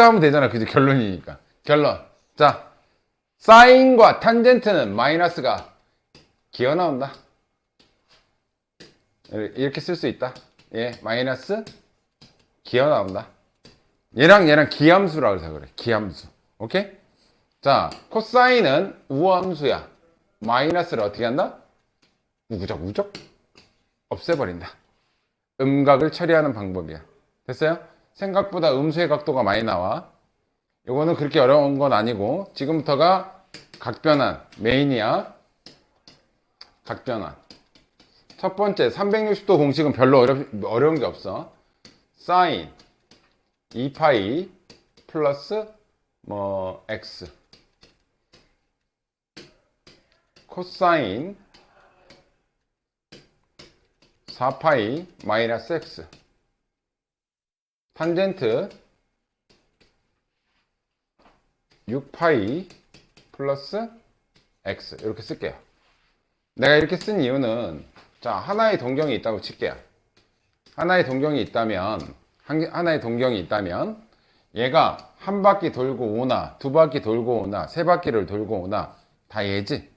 이렇다 하면 되잖아. 그지? 결론이니까. 결론. 자, 사인과 탄젠트는 마이너스가 기어 나온다. 이렇게 쓸 수 있다. 예, 마이너스 기어 나온다. 얘랑 기함수라고 해서 그래. 기함수. 오케이? 자, 코사인은 우함수야. 마이너스를 어떻게 한다? 우적 없애버린다. 음각을 처리하는 방법이야. 됐어요? 생각보다 음수의 각도가 많이 나와. 이거는 그렇게 어려운 건 아니고 지금부터가 각변환 메인이야. 각변환. 첫 번째 360도 공식은 별로 어려운 게 없어. 사인 2파이 플러스 x 코사인 4파이 마이너스 x 탄젠트 6파이 플러스 x 이렇게 쓸게요. 내가 이렇게 쓴 이유는 자, 하나의 동경이 있다고 칠게요. 하나의 동경이 있다면 얘가 한 바퀴 돌고 오나 두 바퀴 돌고 오나 세 바퀴를 돌고 오나 다 얘지.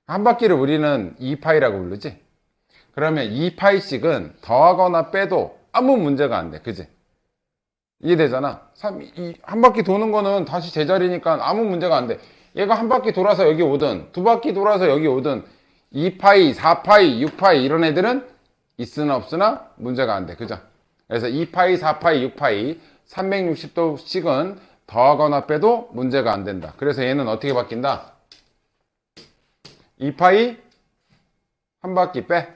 한 바퀴를 우리는 2파이라고 부르지. 그러면 2파이씩은 더하거나 빼도 아무 문제가 안 돼. 그지? 이해되잖아. 한 바퀴 도는 거는 다시 제자리니까 아무 문제가 안 돼. 얘가 한 바퀴 돌아서 여기 오든 두 바퀴 돌아서 여기 오든 2파이, 4파이, 6파이 이런 애들은 있으나 없으나 문제가 안 돼. 그죠? 그래서 2파이, 4파이, 6파이 360도씩은 더하거나 빼도 문제가 안 된다. 그래서 얘는 어떻게 바뀐다? 2파이 한 바퀴 빼.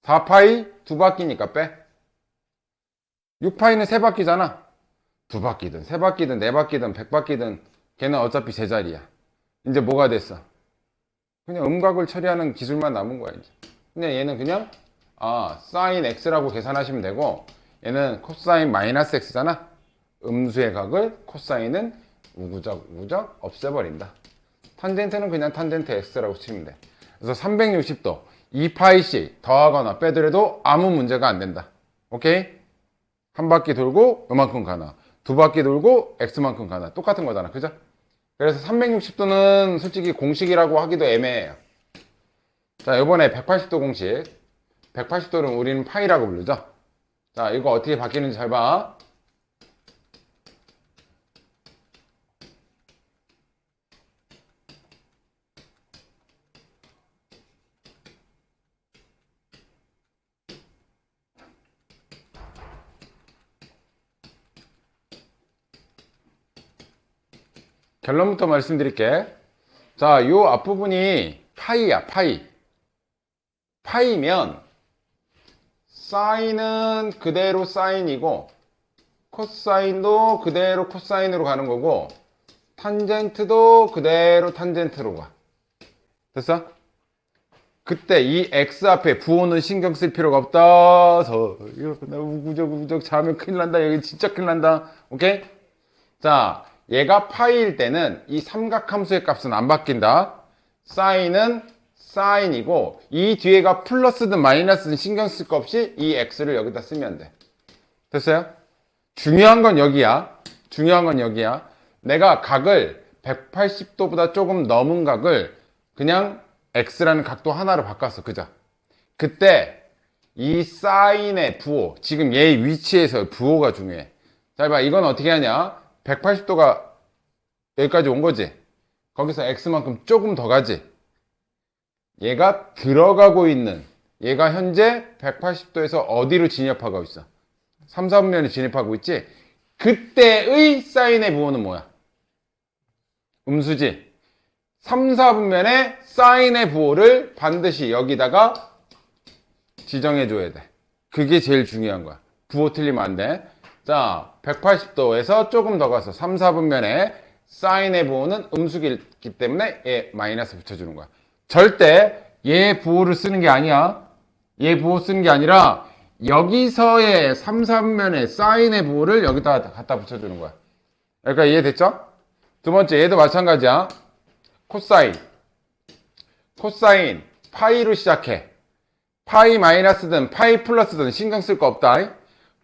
4파이 두 바퀴니까 빼. 6파이는 세 바퀴잖아. 두 바퀴든 세 바퀴든 네 바퀴든 100바퀴든 걔는 어차피 제자리야. 이제 뭐가 됐어? 그냥 음각을 처리하는 기술만 남은 거야 이제. 그냥 얘는 그냥 사인 x라고 계산하시면 되고 얘는 코사인 마이너스 x잖아. 음수의 각을 코사인은 우구적 없애버린다. 탄젠트는 그냥 탄젠트 x라고 치면 돼. 그래서 360도 2파이씩 더하거나 빼더라도 아무 문제가 안 된다. 오케이? 한 바퀴 돌고 요만큼 가나 두 바퀴 돌고 x만큼 가나 똑같은 거잖아. 그죠? 그래서 360도는 솔직히 공식이라고 하기도 애매해요. 자, 이번에 180도 공식. 180도는 우리는 파이라고 부르죠. 자, 이거 어떻게 바뀌는지 잘 봐. 결론부터 말씀드릴게. 자, 요 앞부분이 파이야, 파이. 파이면 사인은 그대로 사인이고 코사인도 그대로 코사인으로 가는 거고 탄젠트도 그대로 탄젠트로 가. 됐어? 그때 이 x 앞에 부호는 신경 쓸 필요가 없다. 이거 우구적 자면 큰일 난다. 여기 진짜 큰일 난다. 오케이? 자, 얘가 파이일 때는 이 삼각함수의 값은 안 바뀐다. 사인은 사인이고 이 뒤에가 플러스든 마이너스든 신경 쓸 거 없이 이 x를 여기다 쓰면 돼. 됐어요? 중요한 건 여기야. 내가 각을 180도보다 조금 넘은 각을 그냥 x라는 각도 하나로 바꿨어. 그죠? 그때 이 사인의 부호, 지금 얘 위치에서 부호가 중요해. 자, 봐. 이건 어떻게 하냐? 180도가 여기까지 온 거지. 거기서 x만큼 조금 더 가지. 얘가 들어가고 있는, 얘가 현재 180도에서 어디로 진입하고 있어? 3, 4분면에 진입하고 있지? 그때의 사인의 부호는 뭐야? 음수지. 3, 4분면에 사인의 부호를 반드시 여기다가 지정해줘야 돼. 그게 제일 중요한 거야. 부호 틀리면 안 돼. 자, 180도에서 조금 더 가서 3, 4분면에 사인의 부호는 음수기 때문에 얘 마이너스 붙여주는 거야. 절대 얘 부호를 쓰는 게 아니야. 얘 부호 쓰는 게 아니라 여기서의 3, 4분면에 사인의 부호를 여기다 갖다 붙여주는 거야. 그러니까 이해됐죠? 두 번째 얘도 마찬가지야. 코사인 파이로 시작해. 파이 마이너스든 파이 플러스든 신경 쓸 거 없다.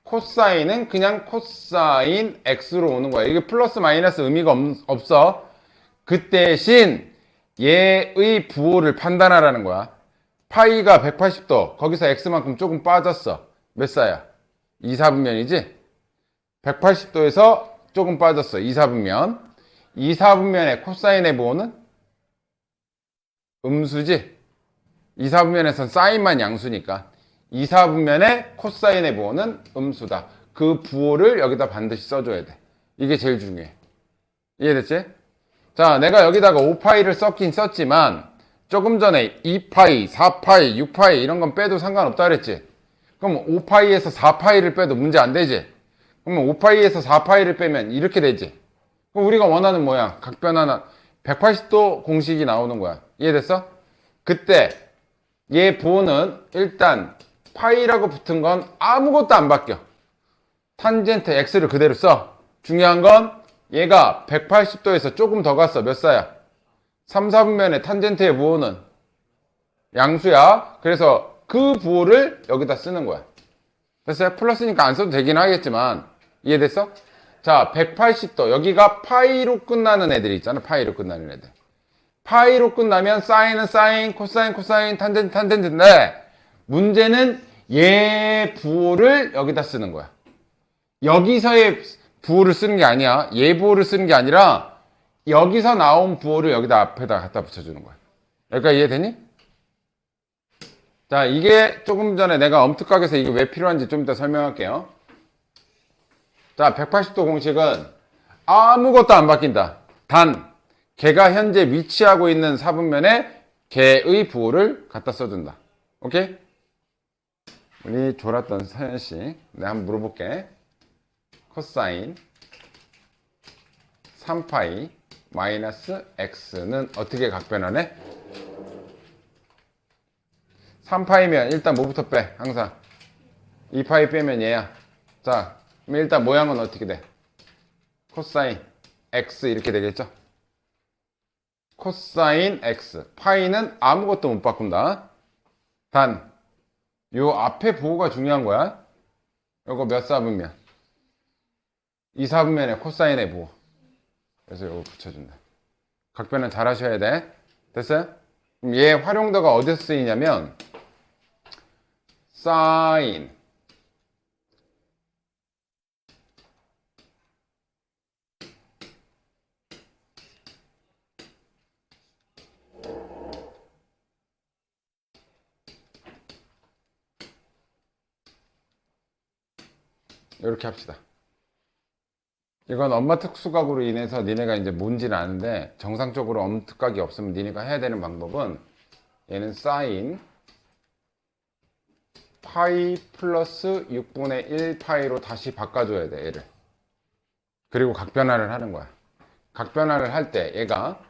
코사인은 그냥 코사인 x로 오는 거야. 이게 플러스 마이너스 의미가 없어. 그 대신 얘의 부호를 판단하라는 거야. 파이가 180도, 거기서 x만큼 조금 빠졌어. 몇 사야? 2, 4분면이지? 180도에서 조금 빠졌어. 2, 4분면. 2, 4분면의 코사인의 부호는 음수지? 2, 4분면에선 사인만 양수니까 2, 4분면의 코사인의 부호는 음수다. 그 부호를 여기다 반드시 써줘야 돼. 이게 제일 중요해. 이해됐지? 자, 내가 여기다가 5파이를 썼긴 썼지만 조금 전에 2파이, 4파이, 6파이 이런 건 빼도 상관없다 그랬지? 그럼 5파이에서 4파이를 빼도 문제 안 되지? 그러면 5파이에서 4파이를 빼면 이렇게 되지? 그럼 우리가 원하는 모양, 각변하나 180도 공식이 나오는 거야. 이해됐어? 그때 얘 부호는 일단 파이라고 붙은 건 아무것도 안 바뀌어. 탄젠트 x를 그대로 써. 중요한 건 얘가 180도에서 조금 더 갔어. 몇 사야? 3, 4분면의 탄젠트의 부호는 양수야. 그래서 그 부호를 여기다 쓰는 거야. 됐어요? 플러스니까 안 써도 되긴 하겠지만 이해됐어? 자, 180도 여기가 파이로 끝나는 애들이 있잖아. 파이로 끝나는 애들. 파이로 끝나면 사인은 사인, 코사인, 코사인, 탄젠트, 탄젠트인데 문제는 얘 부호를 여기다 쓰는 거야. 여기서의 부호를 쓰는 게 아니야. 얘 부호를 쓰는 게 아니라 여기서 나온 부호를 여기다 앞에다 갖다 붙여주는 거야. 여기까지 이해되니? 자, 이게 조금 전에 내가 엄특각에서 이게 왜 필요한지 좀 이따 설명할게요. 자, 180도 공식은 아무것도 안 바뀐다. 단 걔가 현재 위치하고 있는 사분면에 걔의 부호를 갖다 써준다. 오케이? 우리 졸았던 서현씨, 내가 한번 물어볼게. 코사인 3파이 마이너스 x는 어떻게 각변하네? 3파이면 일단 뭐부터 빼? 항상 2파이 빼면 얘야. 자, 그럼 일단 모양은 어떻게 돼? 코사인 x 이렇게 되겠죠? 코사인 x 파이는 아무것도 못 바꾼다. 단 요 앞에 부호가 중요한 거야. 요거 몇 사분면? 2, 4분면의 코사인의 부호. 그래서 요거 붙여준다. 각변은 잘 하셔야 돼. 됐어요? 그럼 얘 활용도가 어디서 쓰이냐면 사인 이렇게 합시다. 이건 엄마 특수각으로 인해서 니네가 이제 뭔지는 아는데 정상적으로 엄마 특각이 없으면 니네가 해야 되는 방법은 얘는 사인 파이 플러스 6분의 1 파이로 다시 바꿔줘야 돼, 얘를. 그리고 각변화를 하는 거야. 각변화를 할 때 얘가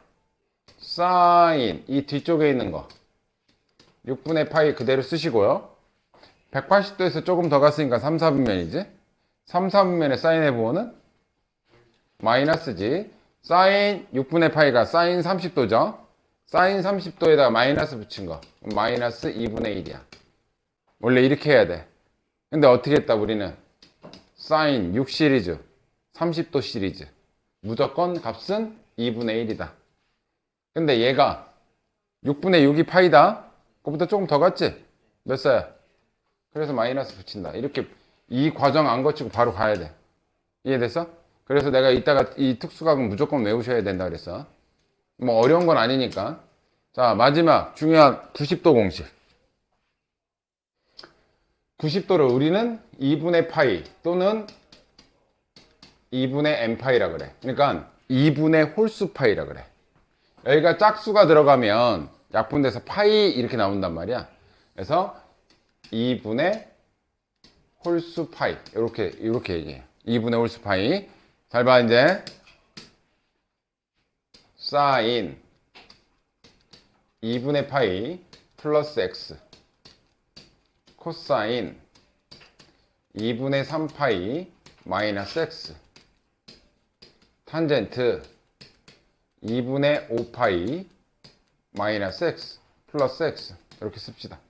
사인 이 뒤쪽에 있는 거 6분의 파이 그대로 쓰시고요. 180도에서 조금 더 갔으니까 3, 4분면이지. 3, 4분면의 사인의 부호는 마이너스지. 사인 6분의 파이가 사인 30도죠. 사인 30도에다가 마이너스 붙인 거 마이너스 2분의 1이야. 원래 이렇게 해야 돼. 근데 어떻게 했다 우리는? 사인 6 시리즈 30도 시리즈 무조건 값은 2분의 1이다. 근데 얘가 6분의 6이 파이다. 그거보다 조금 더 갔지? 몇 사야? 그래서 마이너스 붙인다. 이렇게 이 과정 안 거치고 바로 가야 돼. 이해됐어? 그래서 내가 이따가 이 특수각은 무조건 외우셔야 된다 그랬어. 뭐 어려운 건 아니니까. 자, 마지막 중요한 90도 공식. 90도를 우리는 2분의 파이 또는 2분의 n파이라 그래. 그러니까 2분의 홀수 파이라 그래. 여기가 짝수가 들어가면 약분돼서 파이 이렇게 나온단 말이야. 그래서 2분의 홀수 파이 이렇게 얘기해요. 2분의 홀수 파이. 잘 봐 이제. 사인 2분의 파이 플러스 x 코사인 2분의 3파이 마이너스 x 탄젠트 2분의 5파이 마이너스 x 플러스 x 이렇게 씁시다.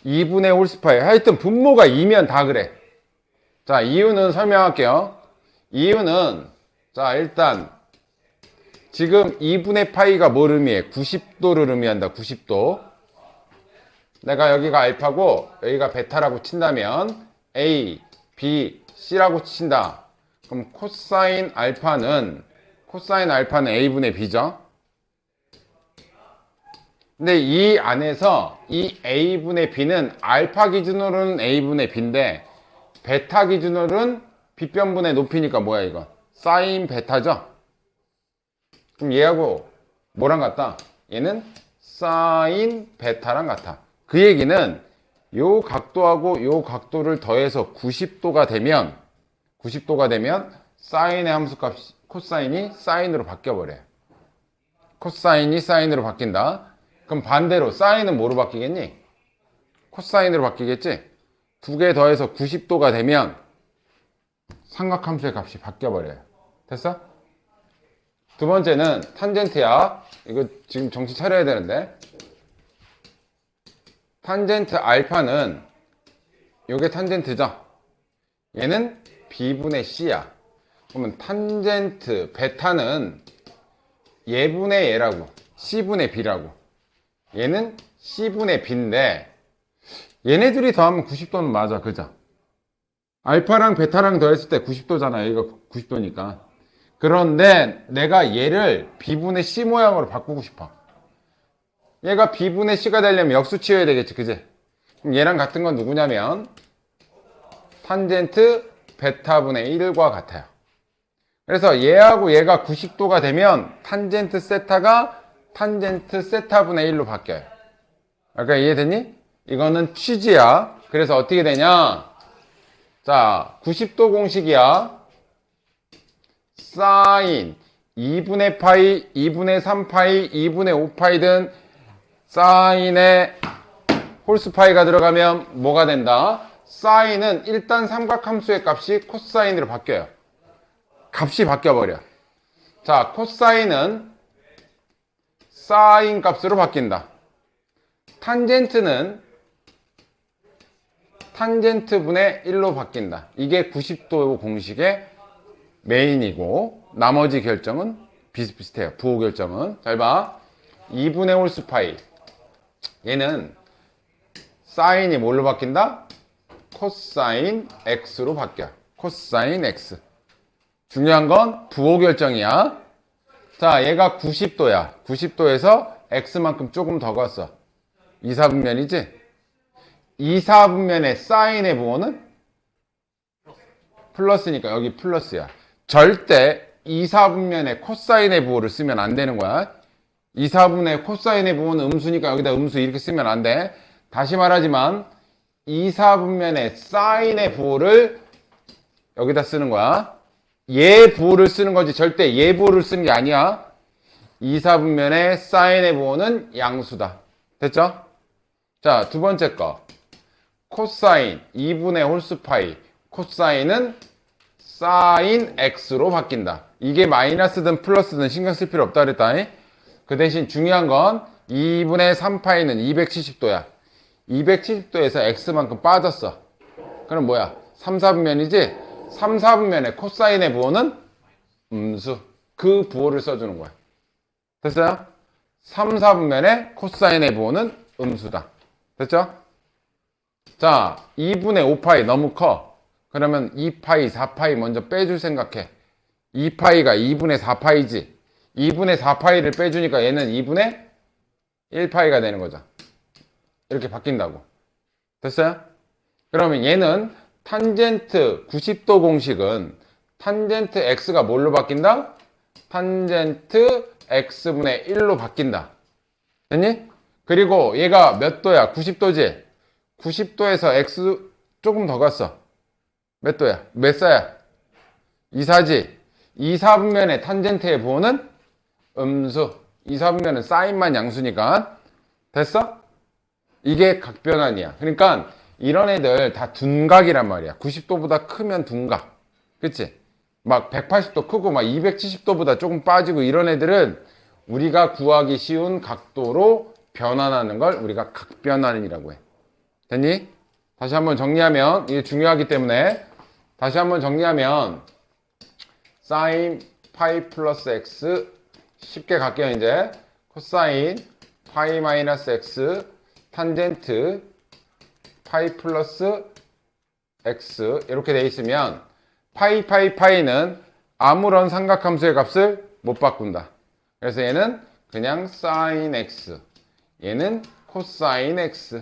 2분의 홀수파이 하여튼 분모가 2면 다 그래. 자, 이유는 설명할게요. 이유는, 자, 일단, 지금 2분의 파이가 뭘 의미해? 90도를 의미한다, 90도. 내가 여기가 알파고, 여기가 베타라고 친다면, A, B, C라고 친다. 그럼 코사인 알파는 A분의 B죠. 근데 이 안에서 이 A분의 B는 알파 기준으로는 A분의 B인데, 베타 기준으로는 B변분의 높이니까 뭐야 이거? 사인 베타죠? 그럼 얘하고 뭐랑 같다? 얘는 사인 베타랑 같아. 그 얘기는 요 각도하고 요 각도를 더해서 90도가 되면 사인의 함수값 코사인이 사인으로 바뀌어버려요. 코사인이 사인으로 바뀐다. 그럼 반대로 사인은 뭐로 바뀌겠니? 코사인으로 바뀌겠지? 두 개 더해서 90도가 되면 삼각함수의 값이 바뀌어버려요. 됐어? 두 번째는 탄젠트야. 이거 지금 정신 차려야 되는데, 탄젠트 알파는 요게 탄젠트죠? 얘는 B분의 C야. 그러면 탄젠트 베타는 얘분의 얘라고, C분의 B라고. 얘는 C분의 B인데 얘네들이 더하면 90도는 맞아. 그죠? 알파랑 베타랑 더했을 때 90도잖아. 여기가 90도니까. 그런데 내가 얘를 B분의 C 모양으로 바꾸고 싶어. 얘가 B분의 C가 되려면 역수 치워야 되겠지. 그지? 그럼 얘랑 같은 건 누구냐면 탄젠트 베타분의 1과 같아요. 그래서 얘하고 얘가 90도가 되면 탄젠트 세타가 탄젠트 세타분의 1로 바뀌어요. 아까 이해됐니? 이거는 취지야. 그래서 어떻게 되냐? 자, 90도 공식이야. 사인 2분의 파이, 2분의 3파이, 2분의 5파이든 사인에 홀수파이가 들어가면 뭐가 된다? 사인은 일단 삼각함수의 값이 코사인으로 바뀌어요. 값이 바뀌어버려. 자, 코사인은 사인 값으로 바뀐다. 탄젠트는 탄젠트분의 1로 바뀐다. 이게 90도 공식의 메인이고 나머지 결정은 비슷비슷해요. 부호 결정은. 잘 봐. 2분의 홀수파이. 얘는 사인이 뭘로 바뀐다? 코사인 X로 바뀌어. 코사인 X. 중요한 건 부호 결정이야. 자, 얘가 90도야. 90도에서 X만큼 조금 더 갔어. 2, 4분면이지? 2, 4분면의 사인의 부호는 플러스니까 여기 플러스야. 절대 2, 4분면의 코사인의 부호를 쓰면 안 되는 거야. 2, 4분의 코사인의 부호는 음수니까 여기다 음수 이렇게 쓰면 안 돼. 다시 말하지만 2, 4분면의 사인의 부호를 여기다 쓰는 거야. 얘 부호를 쓰는 거지 절대 얘 부호를 쓰는 게 아니야. 2, 4분면의 사인의 부호는 양수다. 됐죠? 자, 두 번째 거. 코사인 2분의 홀수파이. 코사인은 사인 X로 바뀐다. 이게 마이너스든 플러스든 신경 쓸 필요 없다 그랬다. 그 대신 중요한 건 2분의 3파이는 270도야. 270도에서 X만큼 빠졌어. 그럼 뭐야? 3, 4분면이지? 3, 4분면의 코사인의 부호는 음수. 그 부호를 써주는 거야. 됐어요? 3, 4분면의 코사인의 부호는 음수다. 됐죠? 자, 2분의 5파이 너무 커. 그러면 2파이, 4파이 먼저 빼줄 생각해. 2파이가 2분의 4파이지. 2분의 4파이를 빼주니까 얘는 2분의 1파이가 되는 거죠. 이렇게 바뀐다고. 됐어요? 그러면 얘는 탄젠트 90도 공식은 탄젠트 X가 뭘로 바뀐다? 탄젠트 X분의 1로 바뀐다. 됐니? 그리고 얘가 몇 도야? 90도지? 90도에서 X 조금 더 갔어. 몇 도야? 몇 사야? 2, 4지? 2, 4분면의 탄젠트의 부호는 음수. 2, 4분면은 사인만 양수니까. 됐어? 이게 각변환이야. 그러니까 이런 애들 다 둔각이란 말이야. 90도보다 크면 둔각. 그치? 막 180도 크고 막 270도보다 조금 빠지고 이런 애들은 우리가 구하기 쉬운 각도로 변환하는 걸 우리가 각변환이라고 해. 됐니? 다시 한번 정리하면 이게 중요하기 때문에 다시 한번 정리하면 사인 파이 플러스 x 쉽게 갈게요. 이제 코사인 파이 마이너스 x 탄젠트 파이 플러스 x 이렇게 돼 있으면 파이는 아무런 삼각함수의 값을 못 바꾼다. 그래서 얘는 그냥 사인 x, 얘는 코사인 x,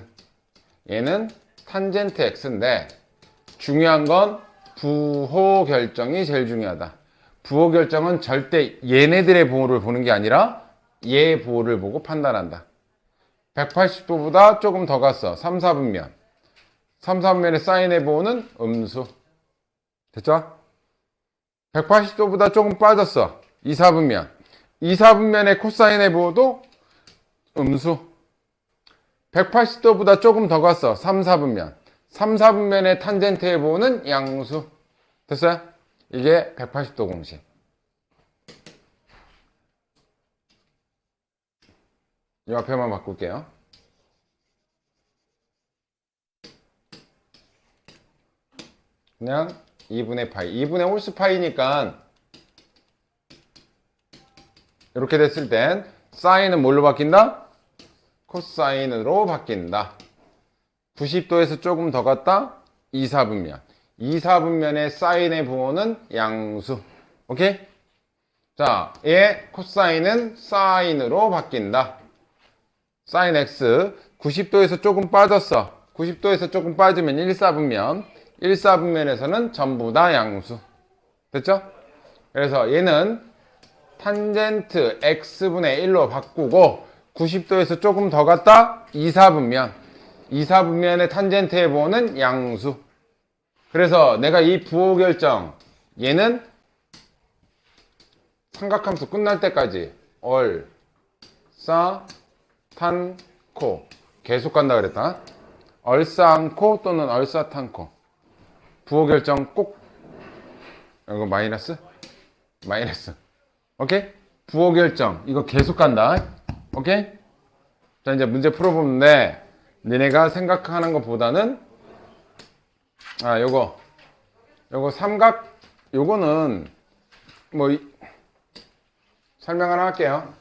얘는 탄젠트 x인데 중요한 건 부호 결정이 제일 중요하다. 부호 결정은 절대 얘네들의 부호를 보는 게 아니라 얘 부호를 보고 판단한다. 180도보다 조금 더 갔어. 3, 4분면. 3, 4분면의 사인의 부호는 음수. 됐죠? 180도보다 조금 빠졌어. 2, 4분면. 2, 4분면의 코사인의 부호도 음수. 180도보다 조금 더 갔어. 3, 4분면. 3, 4분면의 탄젠트의 부호는 양수. 됐어요? 이게 180도 공식. 이 앞에만 바꿀게요. 그냥 2분의 파이. 2분의 홀수 파이니까 이렇게 됐을 땐 사인은 뭘로 바뀐다? 코사인으로 바뀐다. 90도에서 조금 더 갔다? 2, 4분면. 2, 4분면의 사인의 부호는 양수. 오케이? 자, 얘 코사인은 사인으로 바뀐다. 사인 x 90도에서 조금 빠졌어. 90도에서 조금 빠지면 1, 4분면. 1, 4분면에서는 전부 다 양수. 됐죠? 그래서 얘는 탄젠트 x분의 1로 바꾸고 90도에서 조금 더 갔다 2, 4분면. 2, 4분면의 탄젠트의 부호는 양수. 그래서 내가 이 부호 결정 얘는 삼각함수 끝날 때까지 얼, 싸, 탄, 코 계속 간다 그랬다. 얼싸안코 또는 얼싸탄코 부호 결정 꼭 이거 마이너스? 마이너스. 오케이? 부호 결정 이거 계속 간다. 오케이? 자 이제 문제 풀어보는데 너네가 생각하는 것보다는 요거 삼각 요거는 뭐 설명 하나 할게요.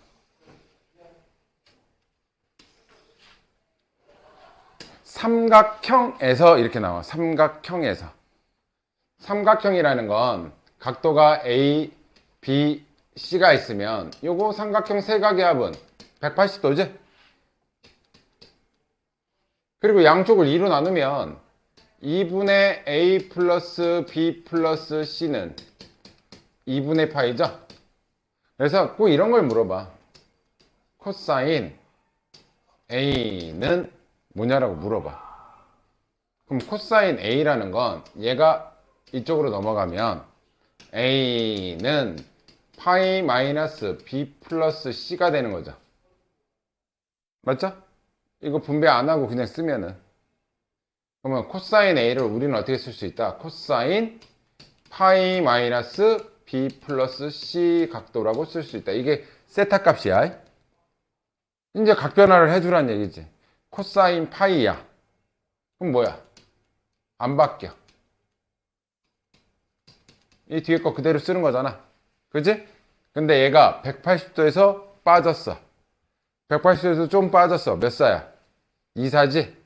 삼각형에서 이렇게 나와. 삼각형에서. 삼각형이라는 건 각도가 A, B, C가 있으면 요거 삼각형 세각의 합은 180도지? 그리고 양쪽을 2로 나누면 2분의 A 플러스 B 플러스 C는 2분의 파이죠? 그래서 꼭 이런 걸 물어봐. 코사인 A는 뭐냐라고 물어봐. 그럼 코사인 A라는 건 얘가 이쪽으로 넘어가면 A는 파이 마이너스 B 플러스 C가 되는 거죠. 맞죠? 이거 분배 안 하고 그냥 쓰면은 그러면 코사인 A를 우리는 어떻게 쓸 수 있다? 코사인 파이 마이너스 B 플러스 C 각도라고 쓸 수 있다. 이게 세타 값이야. 이제 각변화를 해주란 얘기지. 코사인 파이야. 그럼 뭐야? 안 바뀌어. 이 뒤에 거 그대로 쓰는 거잖아. 그치? 근데 얘가 180도에서 빠졌어. 180도에서 좀 빠졌어. 몇 사야? 2사지?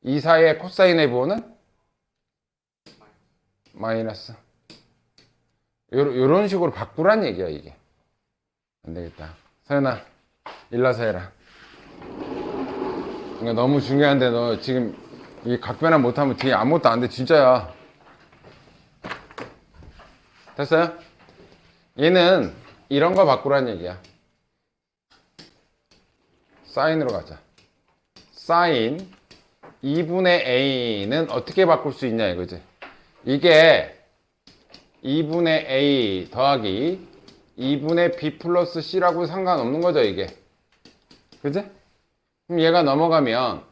2사의 코사인의 부호는? 마이너스. 요런 식으로 바꾸란 얘기야, 이게. 안 되겠다. 서연아, 일나서 해라. 이거 너무 중요한데, 너 지금 이 각변화 못하면 뒤에 아무것도 안 돼. 진짜야. 됐어요? 얘는 이런 거 바꾸란 얘기야. 사인으로 가자. 사인 2분의 A는 어떻게 바꿀 수 있냐 이거지. 이게 2분의 A 더하기 2분의 B 플러스 C라고 상관없는 거죠 이게. 그지? 그럼 얘가 넘어가면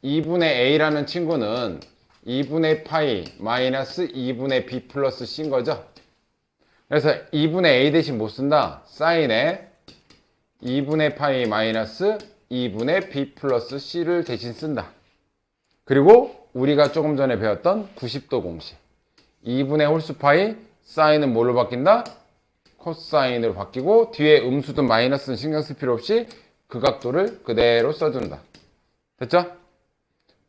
2분의 A라는 친구는 2분의 파이 마이너스 2분의 B 플러스 C인 거죠. 그래서 2분의 A 대신 못 쓴다. 사인에 2분의 파이 마이너스 2분의 B 플러스 C를 대신 쓴다. 그리고 우리가 조금 전에 배웠던 90도 공식. 2분의 홀수파이 사인은 뭘로 바뀐다? 코사인으로 바뀌고 뒤에 음수든 마이너스는 신경 쓸 필요 없이 그 각도를 그대로 써준다. 됐죠?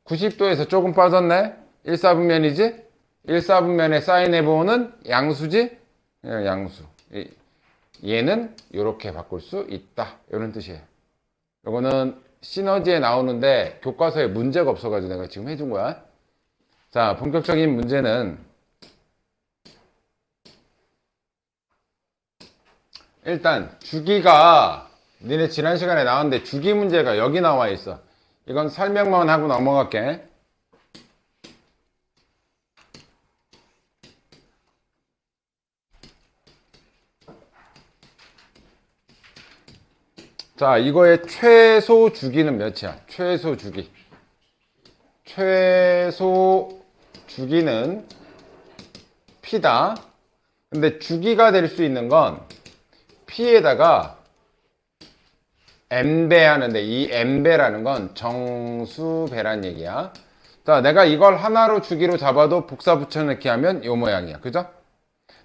90도에서 조금 빠졌네? 1/4분면이지? 1/4분면의 사인 해보는 양수지? 양수. 얘는 이렇게 바꿀 수 있다. 이런 뜻이에요. 이거는 시너지에 나오는데 교과서에 문제가 없어가지고 내가 지금 해준 거야. 자, 본격적인 문제는 일단 주기가 니네 지난 시간에 나왔는데 주기 문제가 여기 나와 있어. 이건 설명만 하고 넘어갈게. 자, 이거의 최소 주기는 몇이야? 최소 주기. 최소 주기는 P다. 근데 주기가 될 수 있는 건 P에다가 N배 하는데 이 N배라는 건 정수배란 얘기야. 자, 내가 이걸 하나로 주기로 잡아도 복사 붙여넣기 하면 이 모양이야. 그죠?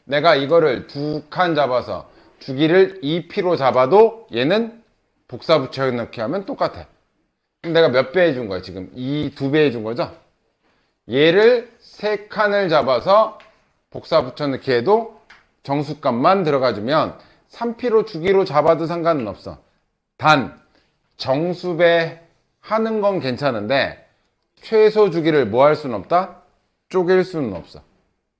내가 이거를 두 칸 잡아서 주기를 2P로 잡아도 얘는 복사 붙여넣기 하면 똑같아. 그럼 내가 몇 배 해준 거야? 지금 이 두 배 해준 거죠? 얘를 세 칸을 잡아서 복사 붙여넣기 해도 정수값만 들어가주면 3P로 주기로 잡아도 상관은 없어. 단 정수배 하는 건 괜찮은데 최소 주기를 뭐 할 수는 없다? 쪼갤 수는 없어.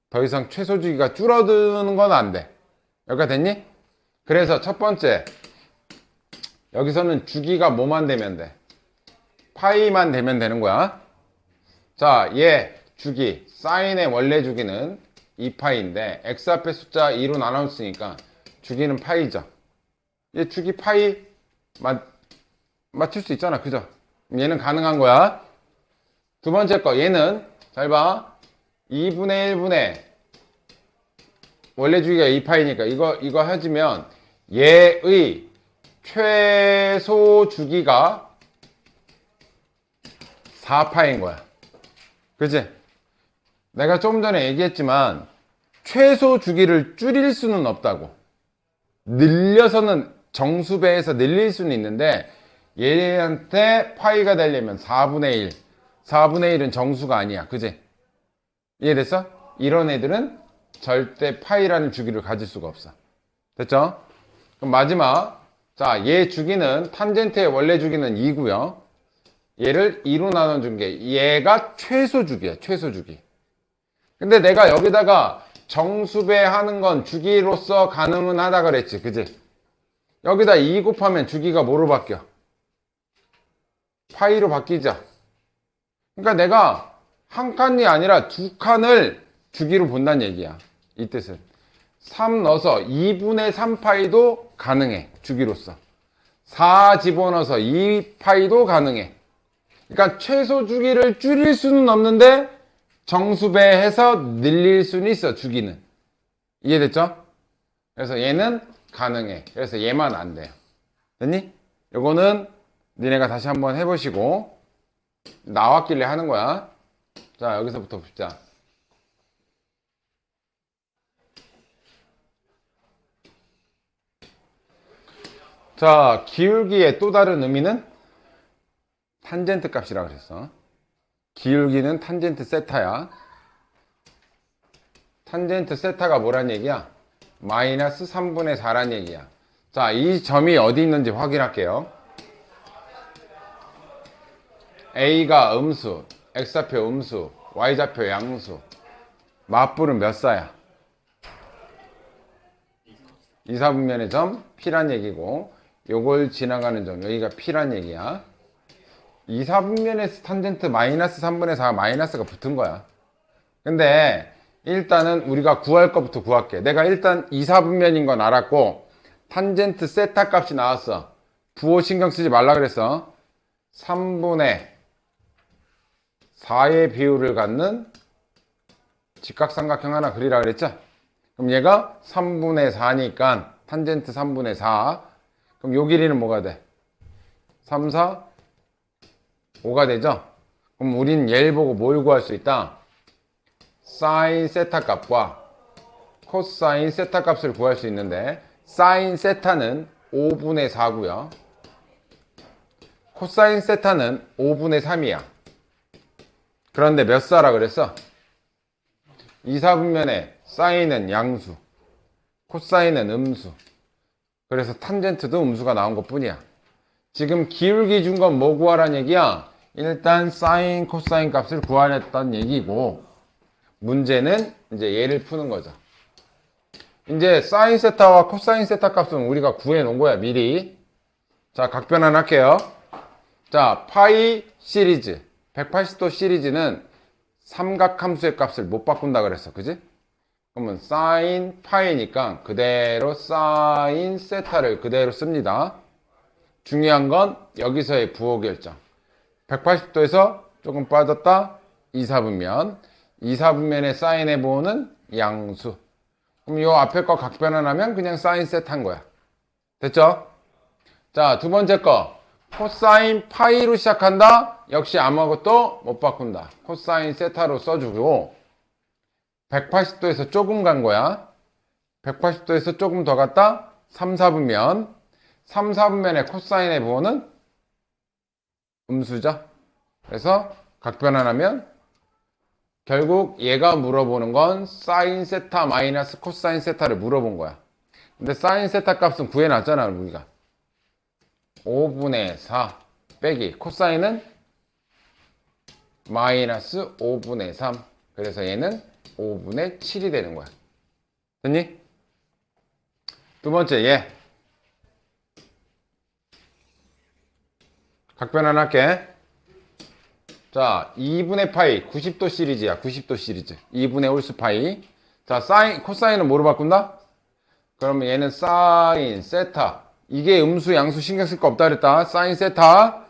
더 이상 최소 주기가 줄어드는 건 안 돼. 여기가 됐니? 그래서 첫 번째 여기서는 주기가 뭐만 되면 돼? 파이만 되면 되는 거야. 자, 얘 주기 사인의 원래 주기는 2파이인데 x 앞에 숫자 2로 나눴으니까 주기는 파이죠. 얘 주기 파이 맞출 수 있잖아. 그죠? 얘는 가능한 거야. 두 번째 거 얘는 잘 봐. 2분의 1분의 원래 주기가 2파이니까 이거 해주면 얘의 최소 주기가 4파인 거야. 그치? 내가 조금 전에 얘기했지만 최소 주기를 줄일 수는 없다고. 늘려서는 정수배에서 늘릴 수는 있는데 얘한테 파이가 되려면 4분의 1 4분의 1은 정수가 아니야. 그치? 이해됐어? 이런 애들은 절대 파이라는 주기를 가질 수가 없어. 됐죠? 그럼 마지막 자, 얘 주기는 탄젠트의 원래 주기는 2고요. 얘를 2로 나눠준 게 얘가 최소 주기야. 최소 주기. 근데 내가 여기다가 정수배 하는 건 주기로서 가능은 하다 그랬지. 그지? 여기다 2 곱하면 주기가 뭐로 바뀌어? 파이로 바뀌죠. 그러니까 내가 한 칸이 아니라 두 칸을 주기로 본다는 얘기야. 이 뜻은 3 넣어서 2분의 3파이도 가능해. 주기로서 4 집어넣어서 2파이도 가능해. 그러니까 최소 주기를 줄일 수는 없는데 정수배해서 늘릴 수는 있어. 주기는. 이해됐죠? 그래서 얘는 가능해. 그래서 얘만 안 돼요. 됐니? 요거는 니네가 다시 한번 해보시고 나왔길래 하는 거야. 자, 여기서부터 봅시다. 자, 기울기의 또 다른 의미는 탄젠트 값이라고 그랬어. 기울기는 탄젠트 세타야. 탄젠트 세타가 뭐란 얘기야? 마이너스 3분의 4란 얘기야. 자, 이 점이 어디 있는지 확인할게요. A가 음수, X좌표 음수, Y좌표 양수. 맞불은 몇 사야? 2/4분면의 점 P란 얘기고 요걸 지나가는 점 여기가 P란 얘기야. 2/4분면의 탄젠트 마이너스 3분의 4 마이너스가 붙은 거야. 근데 일단은 우리가 구할 것부터 구할게. 내가 일단 2/4분면인 건 알았고 탄젠트 세타 값이 나왔어. 부호 신경 쓰지 말라 그랬어. 3분의 4의 비율을 갖는 직각삼각형 하나 그리라 그랬죠? 그럼 얘가 3분의 4니까 탄젠트 3분의 4. 그럼 요 길이는 뭐가 돼? 3, 4, 5가 되죠? 그럼 우린 얘를 보고 뭘 구할 수 있다? 사인 세타 값과 코사인 세타 값을 구할 수 있는데, 사인 세타는 5분의 4고요. 코사인 세타는 5분의 3이야. 그런데 몇 사라 그랬어? 2, 4분면에 사인은 양수, 코사인은 음수. 그래서 탄젠트도 음수가 나온 것 뿐이야. 지금 기울기 준 건 뭐 구하란 얘기야? 일단 사인, 코사인 값을 구하랬던 얘기고, 문제는 이제 얘를 푸는 거죠. 이제 사인 세타와 코사인 세타 값은 우리가 구해 놓은 거야, 미리. 자, 각변환 할게요. 자, 파이 시리즈, 180도 시리즈는 삼각함수의 값을 못 바꾼다 그랬어. 그지? 그러면 사인 파이니까 그대로 사인 세타를 그대로 씁니다. 중요한 건 여기서의 부호 결정. 180도에서 조금 빠졌다. 2, 4분면. 2, 4분면의 사인의 부호는 양수. 그럼 요 앞에 거 각변환하면 그냥 사인 세타인 거야. 됐죠? 자, 두 번째 거. 코사인 파이로 시작한다? 역시 아무것도 못 바꾼다. 코사인 세타로 써주고, 180도에서 조금 간 거야. 180도에서 조금 더 갔다? 3, 4분면. 3, 4분면의 코사인의 부호는 음수죠. 그래서 각변환하면 결국 얘가 물어보는 건 사인 세타 마이너스 코사인 세타를 물어본 거야. 근데 사인 세타 값은 구해놨잖아, 우리가. 5분의 4 빼기 코사인은 마이너스 5분의 3. 그래서 얘는 5분의 7이 되는 거야. 됐니? 두 번째 얘. 각변환 할게. 자, 2분의 파이 90도 시리즈야. 90도 시리즈. 2분의 홀수 파이. 자, 사인 코사인은 뭐로 바꾼다? 그러면 얘는 사인 세타. 이게 음수 양수 신경 쓸 거 없다 그랬다. 사인 세타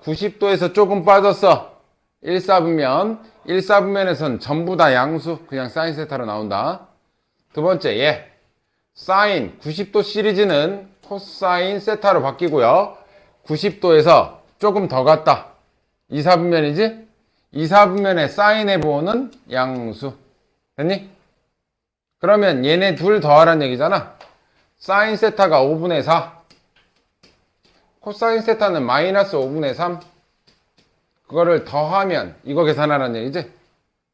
90도에서 조금 빠졌어. 1, 4분면 1, 4분면에선 전부 다 양수. 그냥 사인 세타로 나온다. 두 번째 얘 사인 90도 시리즈는 코사인 세타로 바뀌고요. 90도에서 조금 더 갔다. 2, 4분면이지? 2, 4분면의 사인의 부호는 양수. 됐니? 그러면 얘네 둘 더하란 얘기잖아. 사인 세타가 5분의 4. 코사인 세타는 마이너스 5분의 3. 그거를 더하면 이거 계산하라는 얘기지?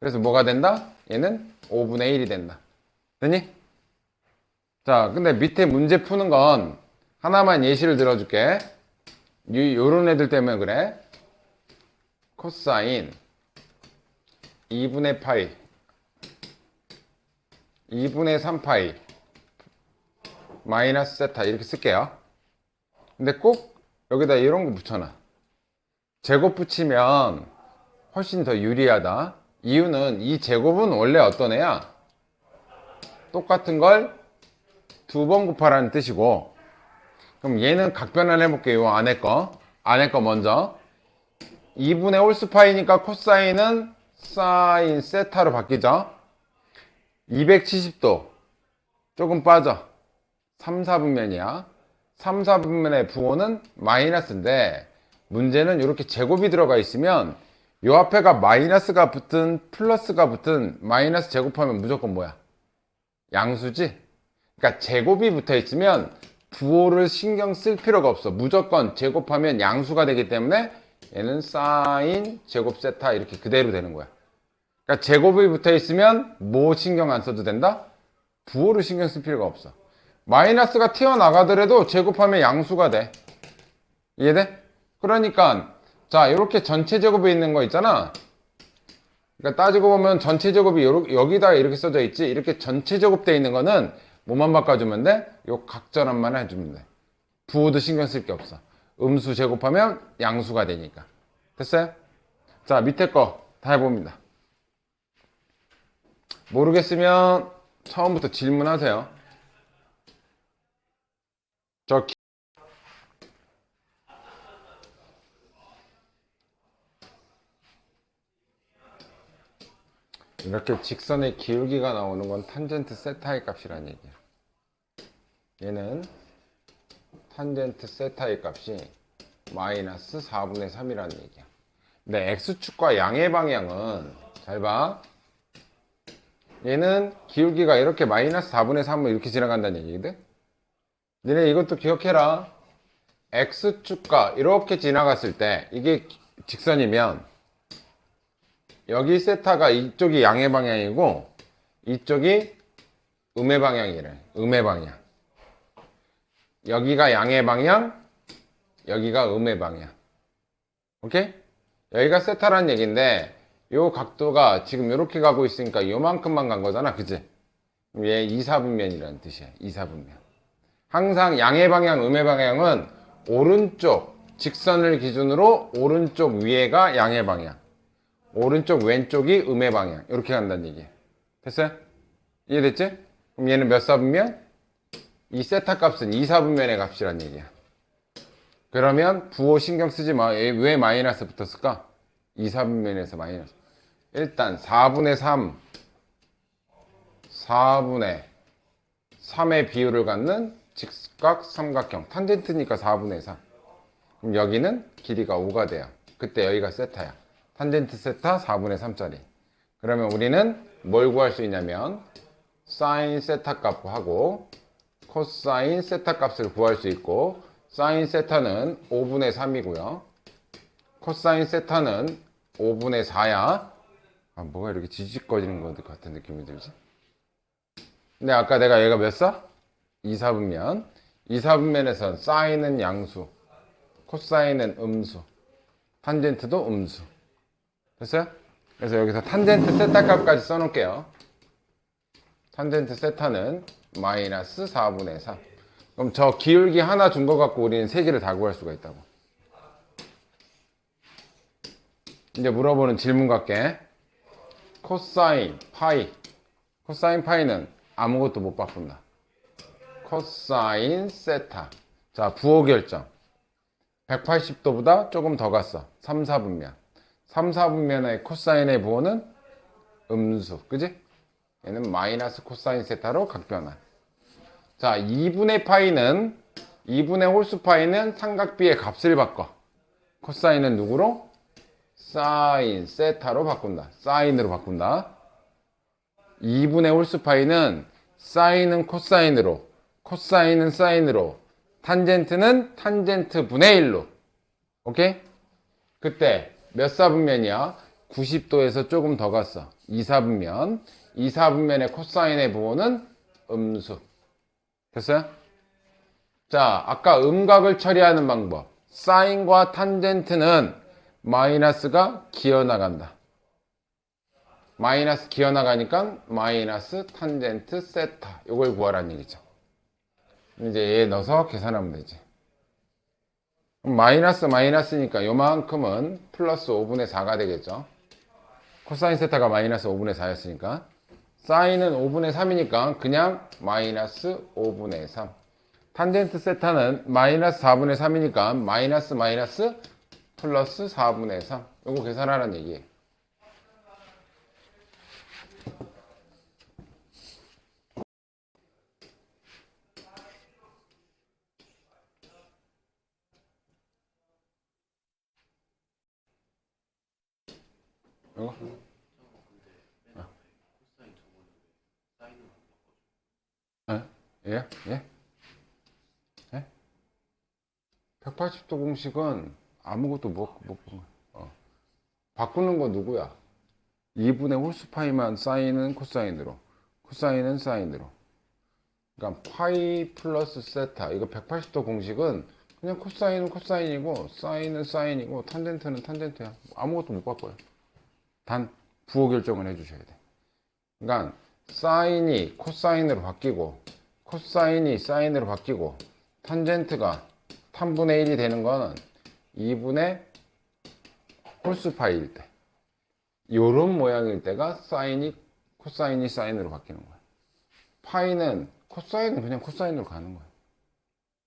그래서 뭐가 된다? 얘는 5분의 1이 된다. 됐니? 자, 근데 밑에 문제 푸는 건 하나만 예시를 들어줄게. 요런 애들 때문에 그래. 코사인 2분의 파이 2분의 3파이 마이너스 세타 이렇게 쓸게요. 근데 꼭 여기다 이런 거 붙여놔. 제곱 붙이면 훨씬 더 유리하다. 이유는 이 제곱은 원래 어떤 애야? 똑같은 걸 두 번 곱하라는 뜻이고, 그럼 얘는 각변환 해볼게요. 요 안에 거 먼저. 2분의 홀수파이니까 코사인은 사인 세타로 바뀌죠. 270도 조금 빠져. 3, 4분면이야. 3, 4분면의 부호는 마이너스인데, 문제는 이렇게 제곱이 들어가 있으면 요 앞에가 마이너스가 붙든 플러스가 붙든 마이너스 제곱하면 무조건 뭐야? 양수지? 그러니까 제곱이 붙어 있으면 부호를 신경 쓸 필요가 없어. 무조건 제곱하면 양수가 되기 때문에 얘는 사인 제곱 세타 이렇게 그대로 되는 거야. 그러니까 제곱이 붙어 있으면 뭐 신경 안 써도 된다? 부호를 신경 쓸 필요가 없어. 마이너스가 튀어나가더라도 제곱하면 양수가 돼. 이해돼? 그러니까 자, 이렇게 전체 제곱에 있는 거 있잖아. 그러니까 따지고 보면 전체 제곱이 여기다 이렇게 써져 있지. 이렇게 전체 제곱되어 있는 거는 뭐만 바꿔주면 돼? 요 각전환만 해주면 돼. 부호도 신경 쓸 게 없어. 음수 제곱하면 양수가 되니까. 됐어요? 자, 밑에 거 다 해봅니다. 모르겠으면 처음부터 질문하세요. 이렇게 직선의 기울기가 나오는 건 탄젠트 세타의 값이라는 얘기야. 얘는 탄젠트 세타의 값이 마이너스 4분의 3이라는 얘기야. 근데 x축과 양의 방향은 잘 봐. 얘는 기울기가 이렇게 마이너스 4분의 3을 이렇게 지나간다는 얘기거든. 너네 이것도 기억해라. X축과 이렇게 지나갔을 때 이게 직선이면 여기 세타가 이쪽이 양의 방향이고 이쪽이 음의 방향이래. 음의 방향. 여기가 양의 방향, 여기가 음의 방향. 오케이? 여기가 세타라는 얘기인데 요 각도가 지금 이렇게 가고 있으니까 요만큼만 간 거잖아. 그치? 얘 2, 4분면이라는 뜻이야. 2, 4분면. 항상 양의 방향, 음의 방향은 오른쪽 직선을 기준으로 오른쪽 위에가 양의 방향, 오른쪽 왼쪽이 음의 방향. 이렇게 간다는 얘기야. 됐어요? 이해됐지? 그럼 얘는 몇 사분면? 이 세타 값은 2, 4분면의 값이란 얘기야. 그러면 부호 신경 쓰지 마. 왜 마이너스 붙었을까? 2, 4분면에서 마이너스. 일단 4분의 3, 4분의 3의 비율을 갖는 직각 삼각형. 탄젠트니까 4분의 3. 그럼 여기는 길이가 5가 돼요. 그때 여기가 세타야. 탄젠트 세타 4분의 3짜리. 그러면 우리는 뭘 구할 수 있냐면 사인 세타 값하고 코사인 세타 값을 구할 수 있고, 사인 세타는 5분의 3이고요. 코사인 세타는 5분의 4야. 아, 뭐가 이렇게 지직거리는 것 같은 느낌이 들지? 근데 아까 내가 얘가 몇 사? 2, 4분면. 2, 4분면에선 사인은 양수, 코사인은 음수, 탄젠트도 음수. 됐어요? 그래서 여기서 탄젠트 세타 값까지 써놓을게요. 탄젠트 세타는 마이너스 4분의 3. 그럼 저 기울기 하나 준 거 갖고 우리는 세 개를 다 구할 수가 있다고. 이제 물어보는 질문 같게. 코사인 파이. 코사인 파이는 아무것도 못 바꾼다. 코사인 세타. 자, 부호 결정. 180도보다 조금 더 갔어. 3, 4분면. 3, 4분면의 코사인의 부호는 음수. 그지? 얘는 마이너스 코사인 세타로 각변화. 자, 2분의 파이는 2분의 홀수 파이는 삼각비의 값을 바꿔. 코사인은 누구로? 사인 세타로 바꾼다. 사인으로 바꾼다. 2분의 홀수 파이는 사인은 코사인으로, 코사인은 사인으로, 탄젠트는 탄젠트 분의 1로. 오케이? 그때 몇 사분면이야? 90도에서 조금 더 갔어. 2, 4분면. 2, 4분면의 코사인의 부호는 음수. 됐어요? 자, 아까 음각을 처리하는 방법. 사인과 탄젠트는 마이너스가 기어나간다. 마이너스 기어나가니까 마이너스 탄젠트 세타. 이걸 구하라는 얘기죠. 이제 얘 넣어서 계산하면 되지. 마이너스니까 요만큼은 플러스 5분의 4가 되겠죠. 코사인 세타가 마이너스 5분의 4였으니까. 사인은 5분의 3이니까 그냥 마이너스 5분의 3. 탄젠트 세타는 마이너스 4분의 3이니까 마이너스 플러스 4분의 3. 이거 계산하라는 얘기예요. 이거? 예? 예? 예? 180도 공식은 아무것도 못 바꾸는 거야. 바꾸는 거 누구야? 2분의 홀수파이만 사인은 코사인으로, 코사인은 사인으로. 그러니까 파이 플러스 세타. 이거 180도 공식은 그냥 코사인은 코사인이고 사인은 사인이고 탄젠트는 탄젠트야. 아무것도 못 바꿔요. 단 부호 결정을 해주셔야 돼. 그러니까 사인이 코사인으로 바뀌고 코사인이 사인으로 바뀌고 탄젠트가 탄분의 1이 되는 거는 2분의 홀수파이일 때, 요런 모양일 때가 사인이 코사인이 사인으로 바뀌는 거야. 파이는 코사인은 그냥 코사인으로 가는 거야.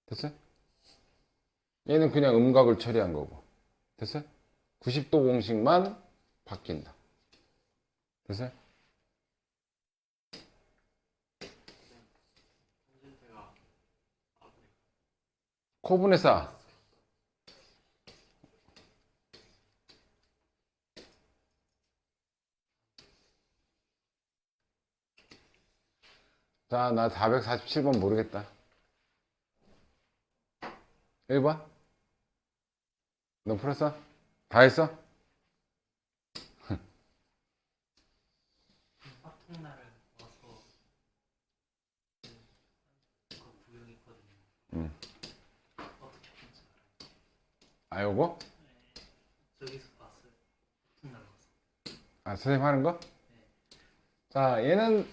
됐어요? 얘는 그냥 음각을 처리한 거고. 됐어요? 90도 공식만 바뀐다. 됐어요? 코분의 4. 자, 나 447번 모르겠다. 1번? 너 풀었어? 다 했어? 화통날을 와서 그 구경했거든요. 어떻게 하는지 알아요? 요거? 저기서 봤어요. 화통날 와서. 아, 선생님 하는 거? 자, 얘는,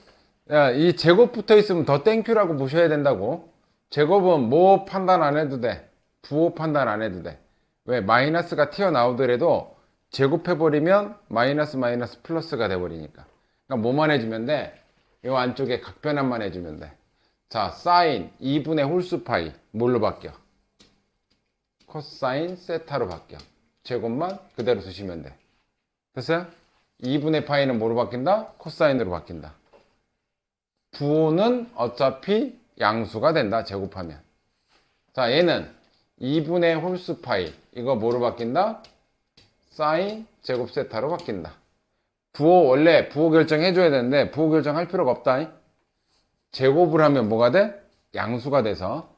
야, 이 제곱 붙어 있으면 더 땡큐라고 보셔야 된다고. 제곱은 뭐 판단 안 해도 돼. 부호 판단 안 해도 돼. 왜? 마이너스가 튀어나오더라도 제곱해버리면 마이너스 마이너스 플러스가 돼버리니까. 그러니까 뭐만 해주면 돼? 이 안쪽에 각변환만 해주면 돼. 자, 사인 2분의 홀수 파이 뭘로 바뀌어? 코사인 세타로 바뀌어. 제곱만 그대로 두시면 돼. 됐어요? 2분의 파이는 뭐로 바뀐다? 코사인으로 바뀐다. 부호는 어차피 양수가 된다. 제곱하면. 자, 얘는 2분의 홀수 파이 이거 뭐로 바뀐다? 사인 제곱 세타로 바뀐다. 부호 원래 부호 결정해줘야 되는데 부호 결정할 필요가 없다. 제곱을 하면 뭐가 돼? 양수가 돼서.